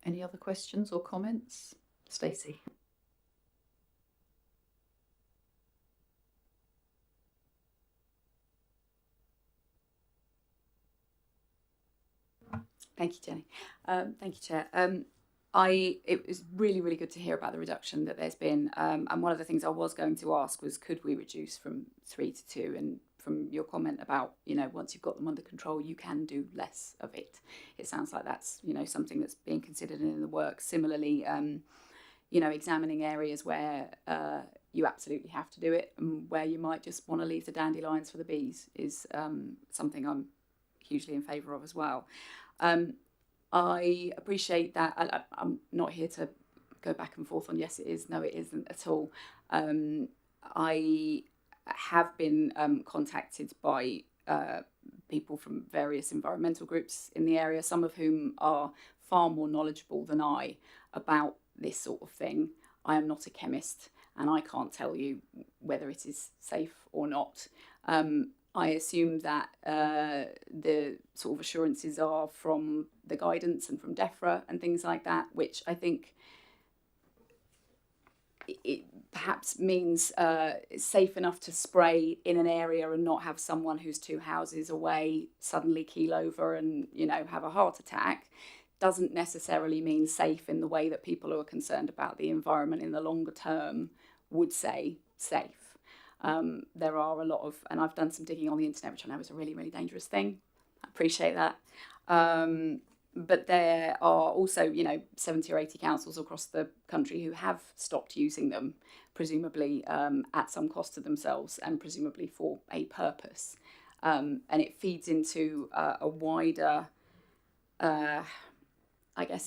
Any other questions or comments? Stacey. Thank you, Jenny. Thank you, Chair. It was really good to hear about the reduction that there's been. And one of the things I was going to ask was, could we reduce from 3 to 2? And from your comment about, once you've got them under control, you can do less of it. It sounds like that's, something that's being considered and in the works. Similarly, examining areas where you absolutely have to do it and where you might just want to leave the dandelions for the bees is something I'm hugely in favour of as well. I appreciate that. I'm not here to go back and forth on yes it is, no it isn't at all. I have been contacted by people from various environmental groups in the area, some of whom are far more knowledgeable than I about this sort of thing. I am not a chemist and I can't tell you whether it is safe or not. I assume that the sort of assurances are from the guidance and from DEFRA and things like that, which I think it perhaps means it's safe enough to spray in an area and not have someone who's 2 houses away suddenly keel over and, have a heart attack. Doesn't necessarily mean safe in the way that people who are concerned about the environment in the longer term would say safe. There are a lot of, and I've done some digging on the internet, which I know is a really dangerous thing. I appreciate that. But there are also, 70 or 80 councils across the country who have stopped using them, presumably at some cost to themselves and presumably for a purpose. And it feeds into a wider,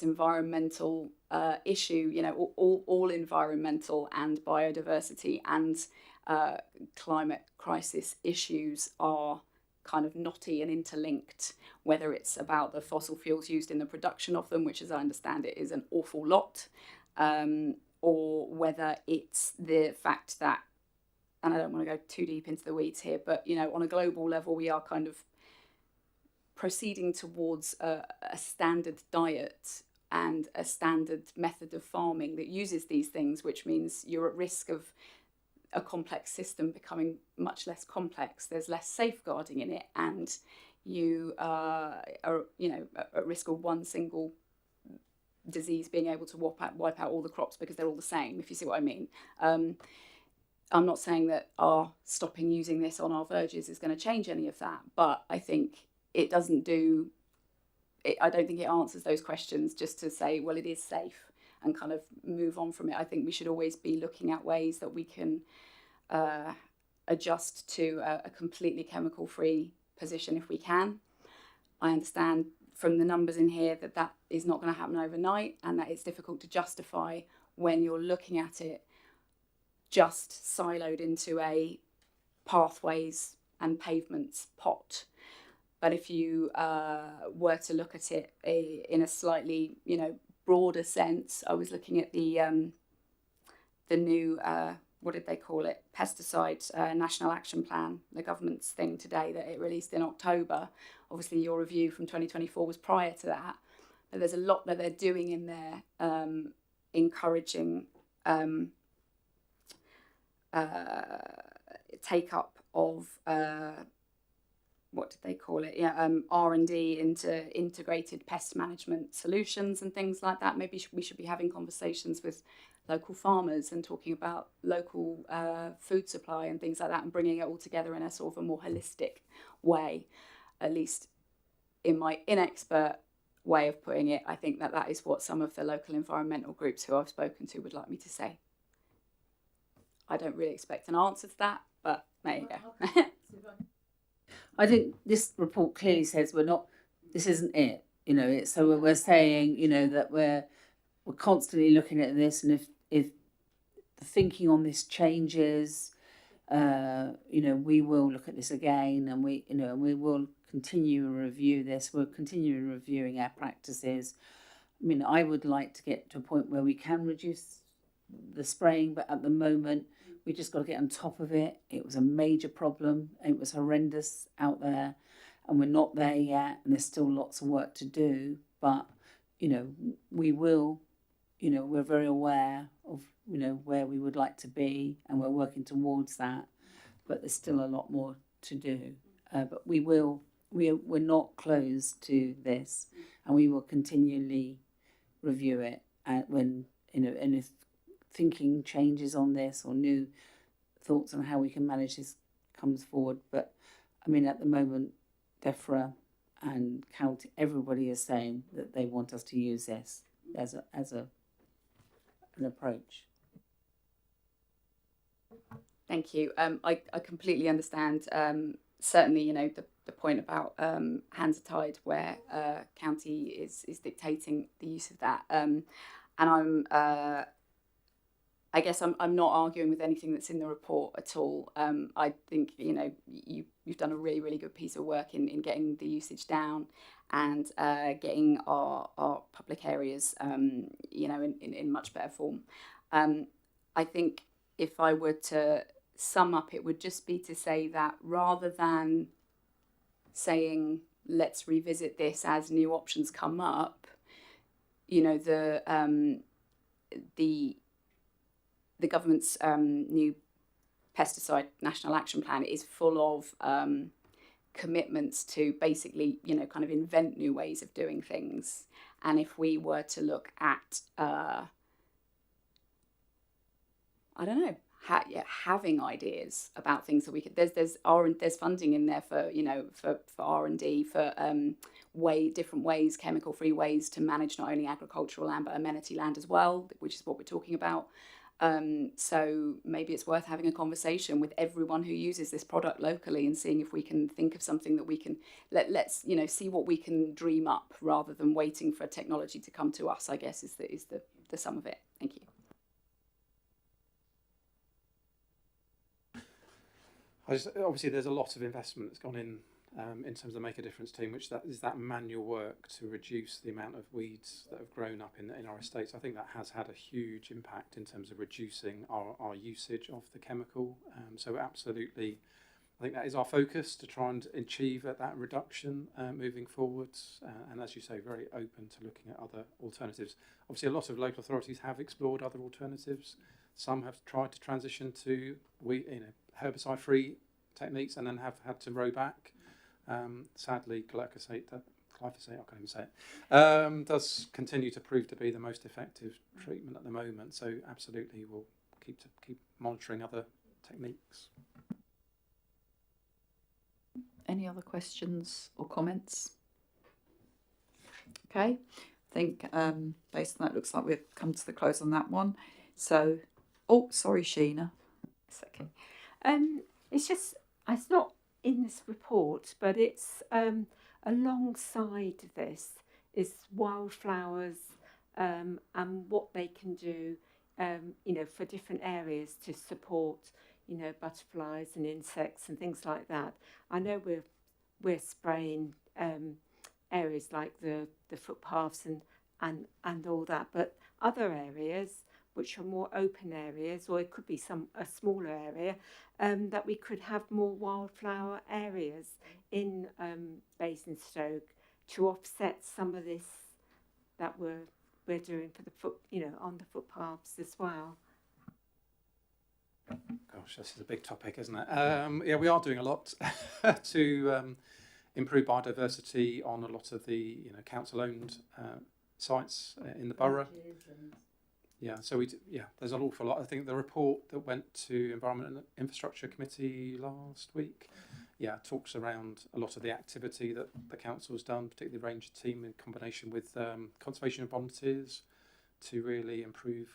environmental issue. All environmental and biodiversity and climate crisis issues are kind of knotty and interlinked, whether it's about the fossil fuels used in the production of them, which as I understand it is an awful lot, or whether it's the fact that, and I don't want to go too deep into the weeds here, but on a global level we are kind of proceeding towards a standard diet and a standard method of farming that uses these things, which means you're at risk of a complex system becoming much less complex. There's less safeguarding in it, and you are at risk of one single disease being able to wipe out all the crops because they're all the same, if you see what I mean. I'm not saying that our stopping using this on our verges is going to change any of that, but I think it doesn't do it. I don't think it answers those questions just to say, well, it is safe and kind of move on from it. I think we should always be looking at ways that we can adjust to a completely chemical-free position if we can. I understand from the numbers in here that is not going to happen overnight and that it's difficult to justify when you're looking at it just siloed into a pathways and pavements pot. But if you were to look at it in a slightly, broader sense, I was looking at the new, what did they call it? Pesticide National Action Plan, the government's thing today that it released in October. Obviously, your review from 2024 was prior to that. But there's a lot that they're doing in there, encouraging take up of what did they call it? R&D into integrated pest management solutions and things like that. Maybe we should be having conversations with local farmers and talking about local food supply and things like that and bringing it all together in a sort of a more holistic way. At least in my inexpert way of putting it, I think that is what some of the local environmental groups who I've spoken to would like me to say. I don't really expect an answer to that, but there you go. I think this report clearly says this isn't it. So we're saying, that we're constantly looking at this, and if the thinking on this changes. You know, we will look at this again, and we will continue to review this. We'll continue reviewing our practices. I mean, I would like to get to a point where we can reduce the spraying, but at the moment, we just got to get on top of it. It was a major problem. It was horrendous out there, and we're not there yet, and there's still lots of work to do. But, you know, we will, you know, we're very aware of, you know, where we would like to be, and we're working towards that. But there's still a lot more to do. But we're not closed to this, and we will continually review it when, you know, and if thinking changes on this or new thoughts on how we can manage this comes forward. But I mean, at the moment, DEFRA and county, everybody is saying that they want us to use this as an approach. Thank you. I completely understand. Certainly, you know, the point about hands are tied, where county is dictating the use of that. And I guess I'm not arguing with anything that's in the report at all. I think, you know, you've done a really, really good piece of work in getting the usage down and getting our public areas, you know, in much better form. I think if I were to sum up, it would just be to say that rather than saying, let's revisit this as new options come up, you know, the government's new pesticide national action plan is full of commitments to basically, you know, kind of invent new ways of doing things. And if we were to look at, I don't know, having ideas about things that we could, there's funding in there for, you know, for R&D, for different ways, chemical-free ways to manage not only agricultural land but amenity land as well, which is what we're talking about. So maybe it's worth having a conversation with everyone who uses this product locally and seeing if we can think of something that we can let's, you know, see what we can dream up rather than waiting for technology to come to us, I guess is the sum of it. Thank you. Obviously, there's a lot of investment that's gone in terms of the Make a Difference team, which is that manual work to reduce the amount of weeds that have grown up in our estates. I think that has had a huge impact in terms of reducing our usage of the chemical. So absolutely, I think that is our focus, to try and achieve that reduction moving forwards. And as you say, very open to looking at other alternatives. Obviously, a lot of local authorities have explored other alternatives. Some have tried to transition to herbicide-free techniques and then have had to row back. Sadly, glyphosate, I can't even say it, does continue to prove to be the most effective treatment at the moment. So absolutely, we'll keep monitoring other techniques. Any other questions or comments? Okay, I think based on that, looks like we've come to the close on that one. So, oh, sorry, Sheena. It's okay. It's not in this report, but it's alongside this is wildflowers and what they can do, you know, for different areas to support, you know, butterflies and insects and things like that. I know we're spraying areas like the footpaths and all that, but other areas which are more open areas, or it could be a smaller area, that we could have more wildflower areas in Basingstoke to offset some of this that we're doing for on the footpaths as well. Gosh, this is a big topic, isn't it? Yeah, we are doing a lot to improve biodiversity on a lot of the council-owned sites in the borough. Yeah, so there's an awful lot. I think the report that went to Environment and Infrastructure Committee last week, talks around a lot of the activity that the council has done, particularly the ranger team in combination with conservation volunteers, to really improve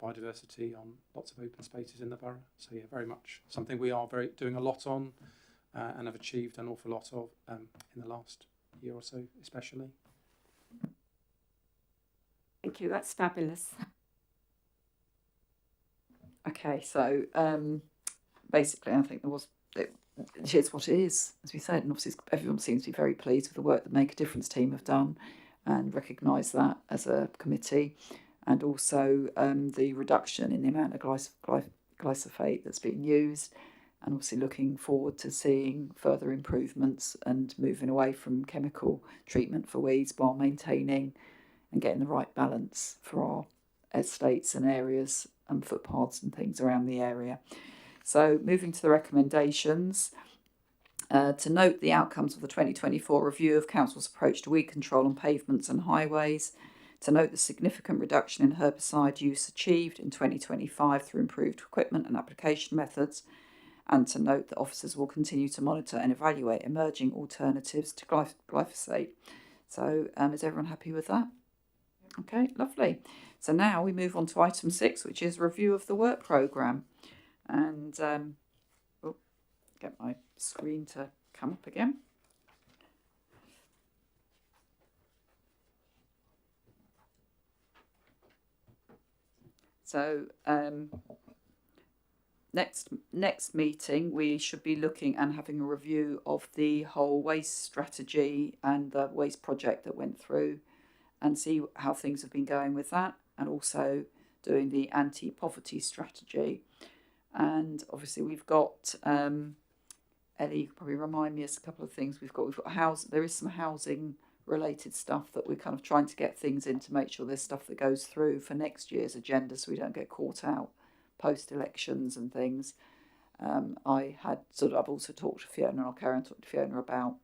biodiversity on lots of open spaces in the borough. So very much something we are doing a lot on and have achieved an awful lot of in the last year or so, especially. Thank you, that's fabulous. Okay, so basically, I think it is what it is, as we said, and obviously everyone seems to be very pleased with the work the Make a Difference team have done, and recognise that as a committee, and also the reduction in the amount of glyphosate that's being used, and obviously looking forward to seeing further improvements and moving away from chemical treatment for weeds while maintaining and getting the right balance for our estates and areas and footpaths and things around the area. So moving to the recommendations, to note the outcomes of the 2024 review of Council's approach to weed control on pavements and highways, to note the significant reduction in herbicide use achieved in 2025 through improved equipment and application methods, and to note that officers will continue to monitor and evaluate emerging alternatives to glyphosate. So is everyone happy with that? Okay, lovely. So now we move on to item 6, which is review of the work programme. And get my screen to come up again. So next meeting we should be looking and having a review of the whole waste strategy and the waste project that went through, and see how things have been going with that, and also doing the anti-poverty strategy. And obviously we've got Ellie, you can probably remind me of a couple of things. We've got there is some housing related stuff that we're kind of trying to get things in to make sure there's stuff that goes through for next year's agenda, so we don't get caught out post elections and things. I've also talked to Fiona, and I'll carry on talking to Fiona about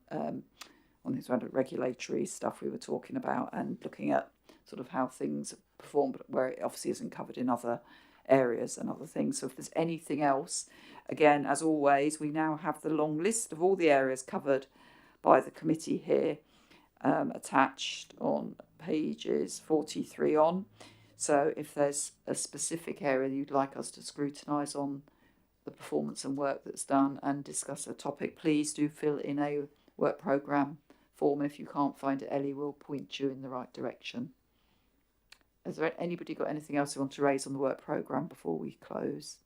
on these around regulatory stuff we were talking about, and looking at sort of how things perform, but where it obviously isn't covered in other areas and other things. So if there's anything else, again, as always, we now have the long list of all the areas covered by the committee here, attached on pages 43 on. So if there's a specific area you'd like us to scrutinise on the performance and work that's done and discuss a topic, please do fill in a work programme form. If you can't find it, Ellie will point you in the right direction. Has there anybody got anything else they want to raise on the work programme before we close?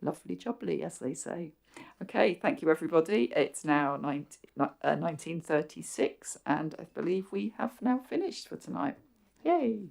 Lovely jubbly, as they say. Okay, thank you everybody. It's now 19:36 and I believe we have now finished for tonight. Yay!